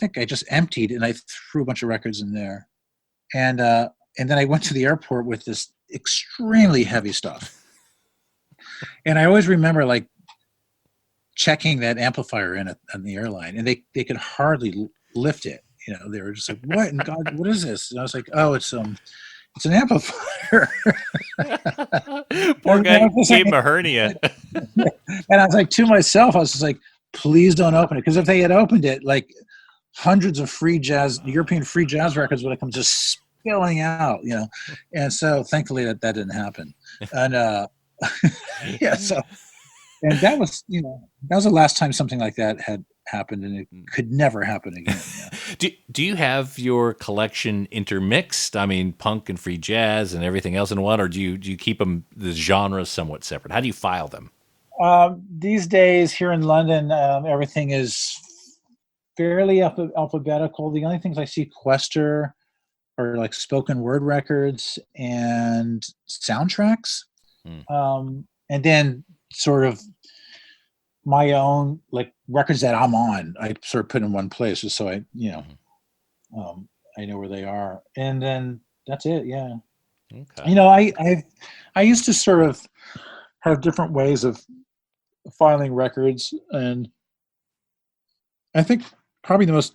think I just emptied, and I threw a bunch of records in there, and then I went to the airport with this extremely heavy stuff, and I always remember like checking that amplifier in on the airline, and they could hardly lift it. They were just like, "What in God? What is this?" And I was like, "Oh, it's an amplifier." Poor And guy gave him a hernia. I was like to myself, I was just like, "Please don't open it," because if they had opened it, like hundreds of European free jazz records would have come just spilling out. And so thankfully that didn't happen. And yeah, so and that was the last time something like that had happened, and it could never happen again. Yeah. Do you have your collection intermixed? I mean, punk and free jazz and everything else in one, or do you keep them the genres somewhat separate? How do you file them? These days here in London, everything is fairly alphabetical. The only things I see Quester are like spoken word records and soundtracks, Hmm. and then sort of my own like records that I'm on. I sort of put in one place just so Mhm. I know where they are, and then that's it. Yeah, Okay. I used to sort of have different ways of filing records, and I think probably the most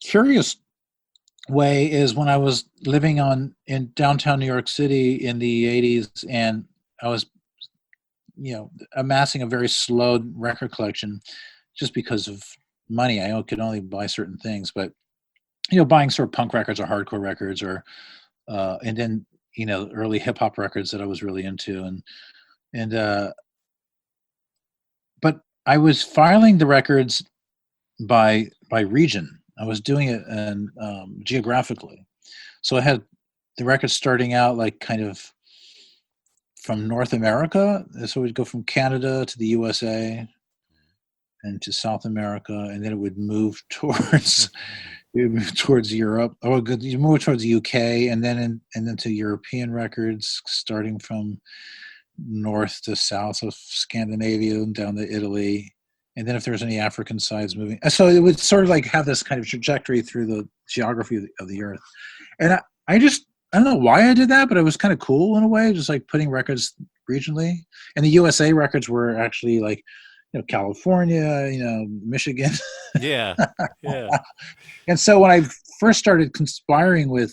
curious way is when I was living in downtown New York City in the '80s, and I was amassing a very slow record collection just because of money. I could only buy certain things, but buying sort of punk records or hardcore records, or and then early hip hop records that I was really into, and but I was filing the records by region. I was doing it and geographically. So I had the records starting out like kind of from North America. So we'd go from Canada to the USA and to South America, and then it would move towards Europe. Or you move towards the UK, and then to European records, starting from north to south of Scandinavia and down to Italy, and then if there's any African sides moving. So it would sort of like have this kind of trajectory through the geography of the Earth. And I don't know why I did that, but it was kind of cool in a way, just like putting records regionally. And the USA records were actually like, California, Michigan. Yeah. Yeah. And so when I first started conspiring with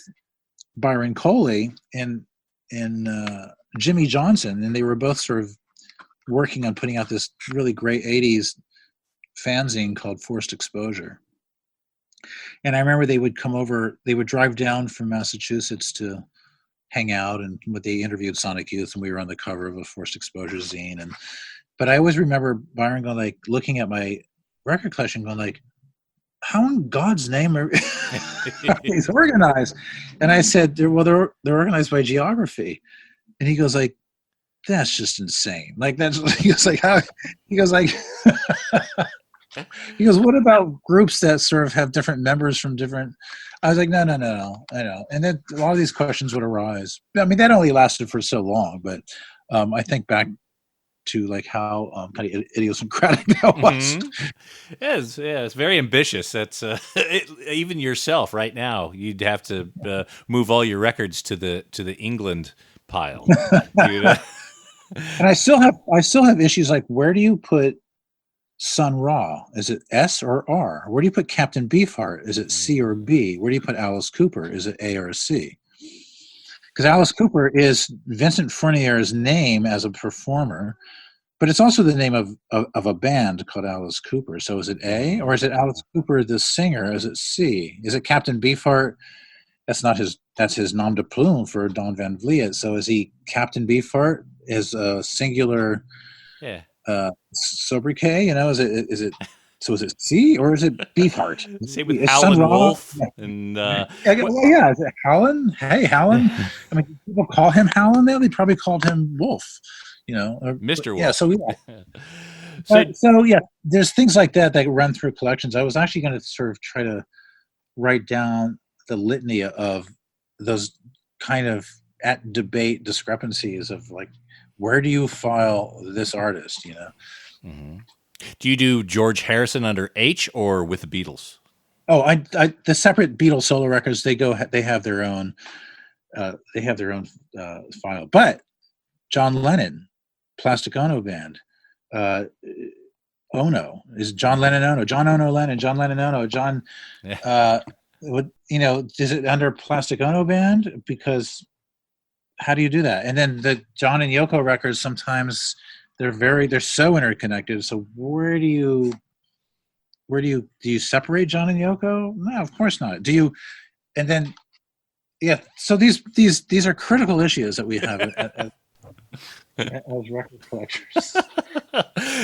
Byron Coley and Jimmy Johnson, and they were both sort of working on putting out this really great 80s fanzine called Forced Exposure. And I remember they would come over, they would drive down from Massachusetts to hang out, and they interviewed Sonic Youth, and we were on the cover of a Forced Exposure zine. But I always remember Byron going, like, looking at my record collection going, like, how in God's name are these organized? And I said, they're organized by geography. And he goes, like, that's just insane. Like, he goes, like, how? He goes, like, he goes, what about groups that sort of have different members from different? I was like, no, I know. And then a lot of these questions would arise. I mean, that only lasted for so long, but I think back to like how kind of idiosyncratic that was. Mm-hmm. It's very ambitious. That's even yourself right now. You'd have to move all your records to the England pile. And I still have issues like, where do you put Sun Ra? Is it S or R? Where do you put Captain Beefheart? Is it C or B? Where do you put Alice Cooper? Is it A or C? Because Alice Cooper is Vincent Fournier's name as a performer, but it's also the name of a band called Alice Cooper. So is it A, or is it Alice Cooper the singer? Is it C? Is it Captain Beefheart? That's his nom de plume for Don Van Vliet. So is he Captain Beefheart? Is a singular sobriquet? Is it? So is it C or is it Beefheart? Same with Howlin' Wolf. And is it Howlin'? Hey, Howlin'. I mean, people call him Howlin' now. They probably called him Wolf. Or, Mr. Wolf. Yeah. So there's things like that run through collections. I was actually going to sort of try to write down the litany of those kind of at debate discrepancies of like, where do you file this artist? Mm-hmm. Do you do George Harrison under H or with the Beatles? Oh, the separate Beatles solo records, they have their own file. But John Lennon, Plastic Ono Band, Ono is John Lennon Ono, John Ono Lennon, John Lennon Ono, John. Is it under Plastic Ono Band? Because how do you do that? And then the John and Yoko records, sometimes they're so interconnected. So where do you separate John and Yoko? No, of course not. Do you? And then, so these are critical issues that we have as record collectors.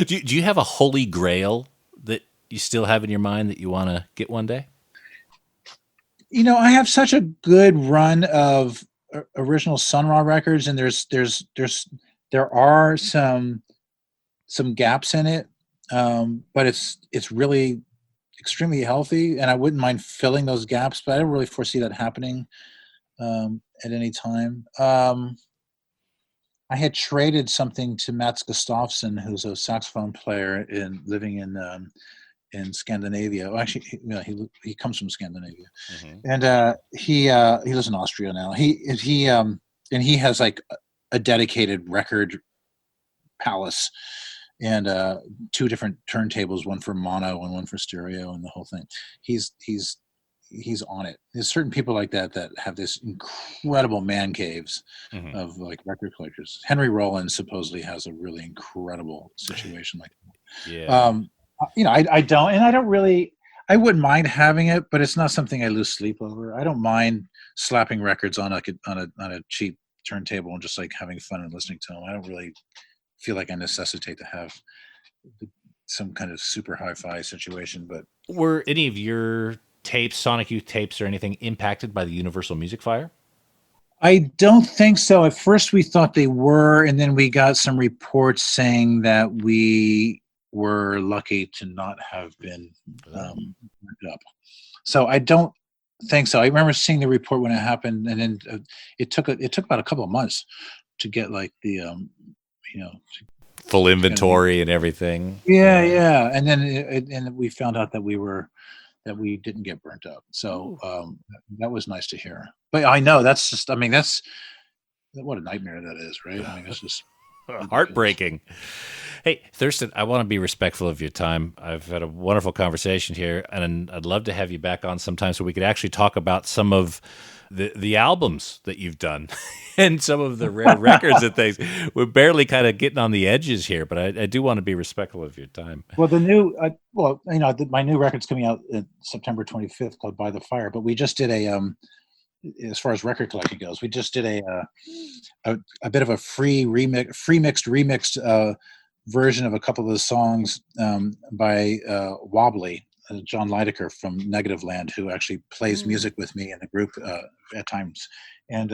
Do you have a holy grail that you still have in your mind that you want to get one day? I have such a good run of original Sun Ra records, and there are some gaps in it, but it's really extremely healthy, and I wouldn't mind filling those gaps, but I don't really foresee that happening at any time. I had traded something to Mats Gustafsson, who's a saxophone player living in Scandinavia. Well, actually, he comes from Scandinavia, and he lives in Austria now. He has like a dedicated record palace and 2 different turntables, one for mono and one for stereo, and the whole thing. He's on it. There's certain people like that have this incredible man caves of like record collectors. Henry Rollins supposedly has a really incredible situation like that. Yeah. I don't, and I wouldn't mind having it, but it's not something I lose sleep over. I don't mind slapping records on a cheap turntable and just like having fun and listening to them. I don't really feel like I necessitate to have some kind of super hi-fi situation. But were any of your tapes, Sonic Youth tapes, or anything impacted by the Universal Music Fire? I don't think so. At first we thought they were, and then we got some reports saying that we were lucky to not have been burned up. So I don't think so. I remember seeing the report when it happened, and then it took about a couple of months to get like the full inventory and everything. Yeah. And then and we found out that we didn't get burnt up. So that was nice to hear. But I know that's what a nightmare that is, right? I mean, it's just heartbreaking. Hey, Thurston, I want to be respectful of your time. I've had a wonderful conversation here, and I'd love to have you back on sometime so we could actually talk about some of the albums that you've done and some of the rare records and things. We're barely kind of getting on the edges here, but I do want to be respectful of your time. Well, my new record's coming out September 25th called By the Fire, but we just did as far as record collecting goes, we just did a bit of a remixed version of a couple of the songs by Wobbly, John Leidecker from Negative Land, who actually plays music with me in the group at times, and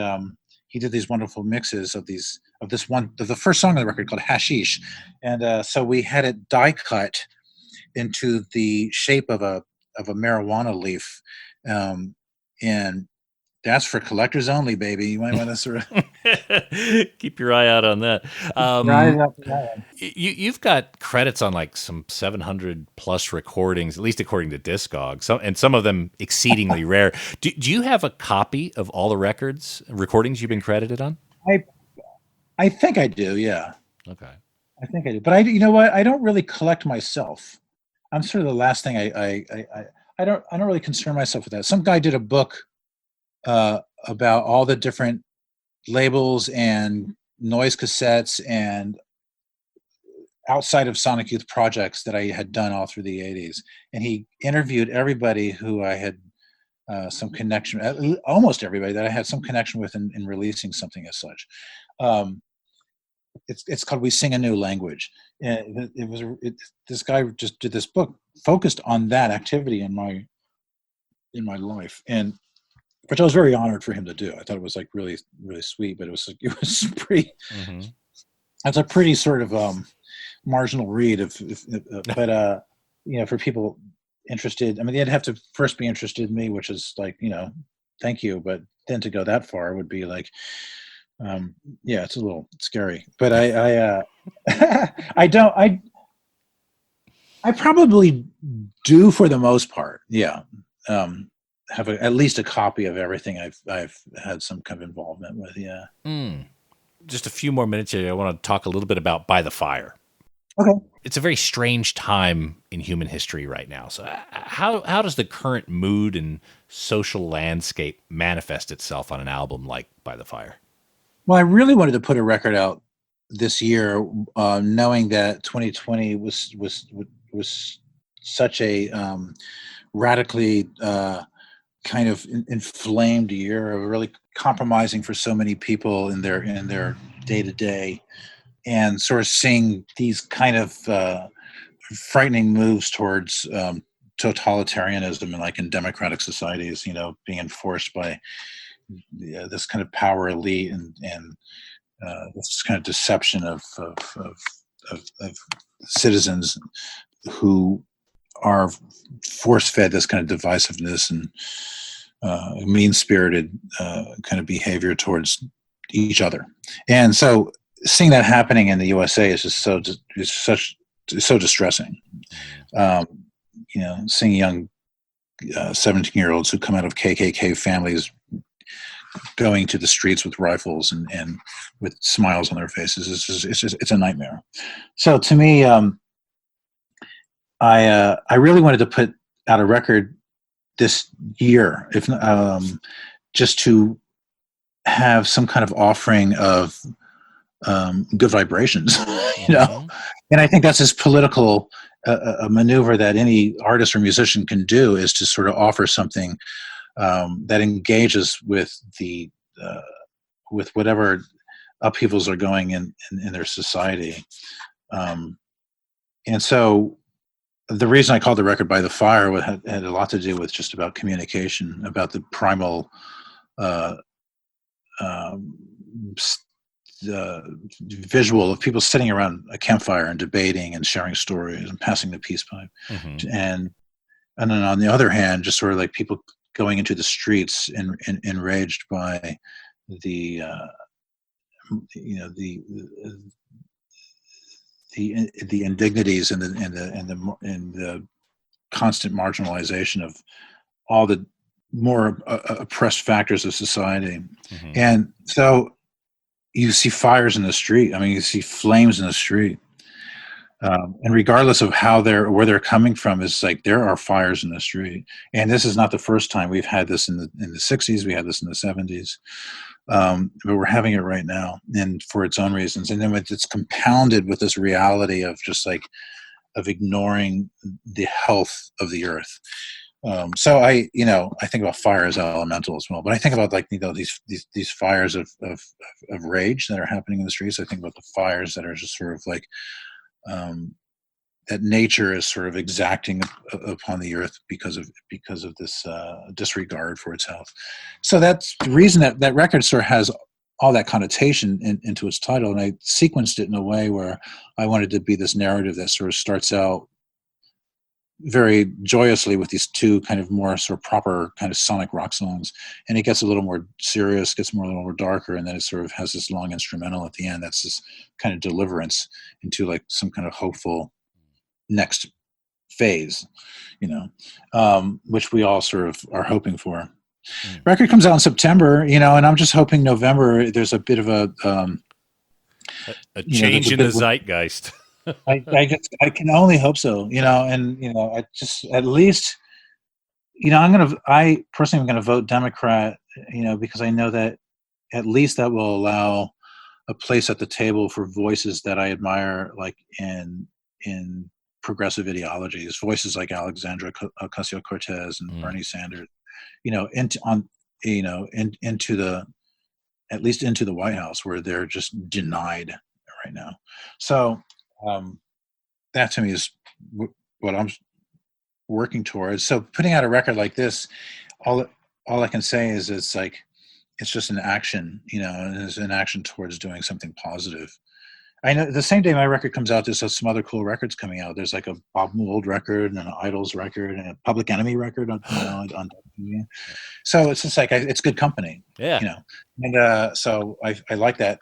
he did these wonderful mixes of the first song on the record called Hashish, and so we had it die cut into the shape of a marijuana leaf, and that's for collectors only, baby. You might want to sort of keep your eye out on that. You've got credits on like some 700 plus recordings, at least according to Discogs, and some of them exceedingly rare. Do you have a copy of all the recordings you've been credited on? I think I do. Yeah. Okay. I think I do, but you know what? I don't really collect myself. I'm sort of the last thing I don't really concern myself with that. Some guy did a book about all the different labels and noise cassettes and outside of Sonic Youth projects that I had done all through the 80s. And he interviewed everybody who I had some connection, almost everybody that I had some connection with in releasing something as such. It's called We Sing a New Language. And this guy just did this book focused on that activity in my life, and which I was very honored for him to do. I thought it was like really, really sweet, but it was pretty. Mm-hmm. It's a pretty sort of marginal read, but for people interested, I mean, they'd have to first be interested in me, which is like, thank you, but then to go that far would be like, it's a little scary. But I probably do for the most part. Yeah. Have at least a copy of everything I've had some kind of involvement with. Yeah. Just a few more minutes here. I want to talk a little bit about By the Fire. Okay. It's a very strange time in human history right now. So how does the current mood and social landscape manifest itself on an album like By the Fire? Well, I really wanted to put a record out this year, knowing that 2020 was such a radically kind of inflamed year, really compromising for so many people in their day-to-day, and sort of seeing these kind of frightening moves towards totalitarianism and like in democratic societies, being enforced by this kind of power elite and this kind of deception of citizens who are force-fed this kind of divisiveness and mean-spirited kind of behavior towards each other. And so seeing that happening in the USA is just so distressing. Seeing young 17-year-olds who come out of KKK families going to the streets with rifles and with smiles on their faces, it's a nightmare. So to me, I really wanted to put out a record this year, if just to have some kind of offering of good vibrations, And I think that's as political a maneuver that any artist or musician can do, is to sort of offer something that engages with with whatever upheavals are going in their society, and so. The reason I called the record By the Fire had a lot to do with just about communication, about the primal visual of people sitting around a campfire and debating and sharing stories and passing the peace pipe. Mm-hmm. And then on the other hand, just sort of like people going into the streets and enraged by the the indignities and the constant marginalization of all the more oppressed factors of society. Mm-hmm. And so you see fires in the street. I mean, you see flames in the street. And regardless of where they're coming from, it's like there are fires in the street. And this is not the first time. We've had this in the 60s. We had this in the 70s. But we're having it right now, and for its own reasons. And then it's compounded with this reality of just like of ignoring the health of the earth. So I think about fire as elemental as well, but I think about these fires of rage that are happening in the streets. I think about the fires that are just sort of like that nature is sort of exacting upon the earth because of this disregard for its health. So that's the reason that record sort of has all that connotation into its title, and I sequenced it in a way where I wanted to be this narrative that sort of starts out very joyously with these two kind of more sort of proper kind of sonic rock songs, and it gets a little more serious, a little more darker, and then it sort of has this long instrumental at the end that's this kind of deliverance into like some kind of hopeful next phase, which we all sort of are hoping for. Record comes out in September, and I'm just hoping November there's a bit of a change in the zeitgeist. I can only hope so, and I just at least, I personally am gonna vote Democrat, because I know that at least that will allow a place at the table for voices that I admire, like in progressive ideologies, voices like Alexandra Ocasio-Cortez and Bernie Sanders, into the White House, where they're just denied right now. So that to me is what I'm working towards. So putting out a record like this, all I can say is it's just an action, and it's an action towards doing something positive. I know the same day my record comes out, there's some other cool records coming out. There's like a Bob Mould record and an Idols record and a Public Enemy record on so it's just like it's good company. Yeah. And so I like that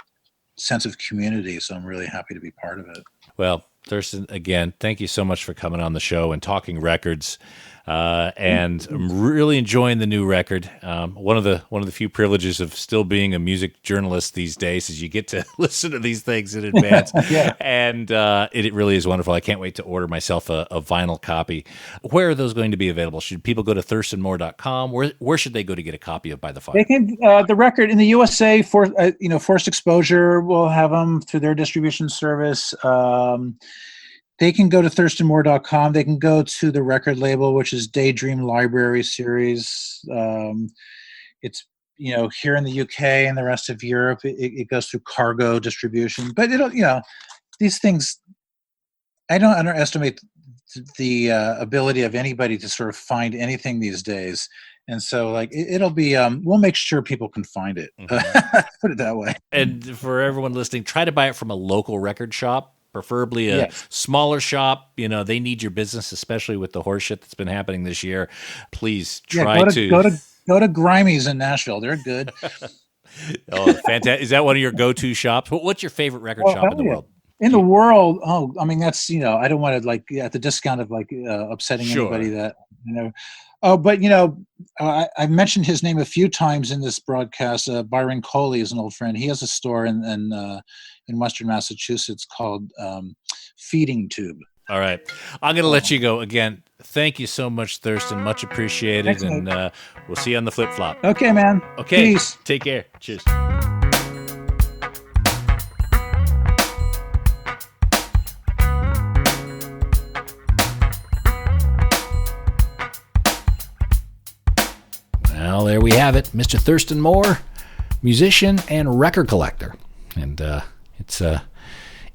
sense of community, so I'm really happy to be part of it. Well, Thurston, again, thank you so much for coming on the show and talking records. And I'm really enjoying the new record. One of the few privileges of still being a music journalist these days is you get to listen to these things in advance. Yeah. And it really is wonderful. I can't wait to order myself a vinyl copy. Where are those going to be available? Should people go to thurstonmoore.com? Where should they go to get a copy of By the Fire? They can the record in the USA for Forced Exposure will have them through their distribution service. They can go to thurstonmoore.com. They can go to the record label, which is Daydream Library Series. It's, here in the UK and the rest of Europe, it goes through Cargo distribution. But these things, I don't underestimate the ability of anybody to sort of find anything these days. And so, it'll be, we'll make sure people can find it. Mm-hmm. Put it that way. And for everyone listening, try to buy it from a local record shop. Preferably a smaller shop. They need your business, especially with the horse shit that's been happening this year. Please try to go to Grimey's in Nashville. They're good. Oh, fantastic! Is that one of your go-to shops? What's your favorite record shop in the world? In the world, that's I don't want to at the discount of upsetting anybody that Oh, but I mentioned his name a few times in this broadcast. Byron Coley is an old friend. He has a store in Western Massachusetts called Feeding Tube. All right, I'm going to let you go again. Thank you so much, Thurston. Much appreciated, Thanks, and we'll see you on the flip flop. Okay, man. Okay, peace. Take care. Cheers. Well, there we have it. Mr. Thurston Moore, musician and record collector. And it's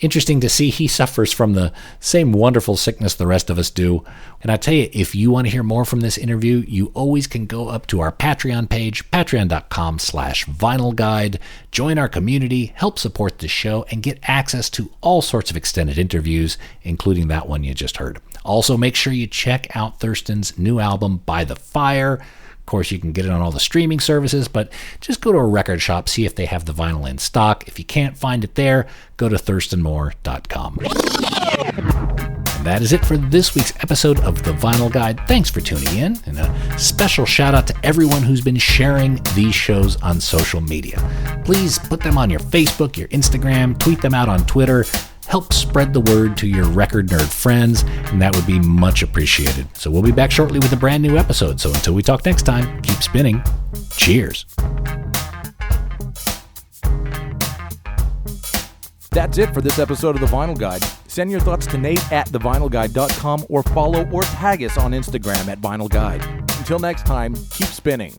interesting to see he suffers from the same wonderful sickness the rest of us do. And I tell you, if you want to hear more from this interview, you always can go up to our Patreon page, patreon.com/vinyl guide, join our community, help support the show, and get access to all sorts of extended interviews, including that one you just heard. Also, make sure you check out Thurston's new album, By the Fire. Of course, you can get it on all the streaming services, but just go to a record shop, see if they have the vinyl in stock. If you can't find it there, go to thurstonmoore.com. And that is it for this week's episode of The Vinyl Guide. Thanks for tuning in, and a special shout out to everyone who's been sharing these shows on social media. Please put them on your Facebook, your Instagram, tweet them out on Twitter. Help spread the word to your record nerd friends, and that would be much appreciated. So we'll be back shortly with a brand new episode. So until we talk next time, keep spinning. Cheers. That's it for this episode of The Vinyl Guide. Send your thoughts to Nate at thevinylguide.com or follow or tag us on Instagram at Vinyl Guide. Until next time, keep spinning.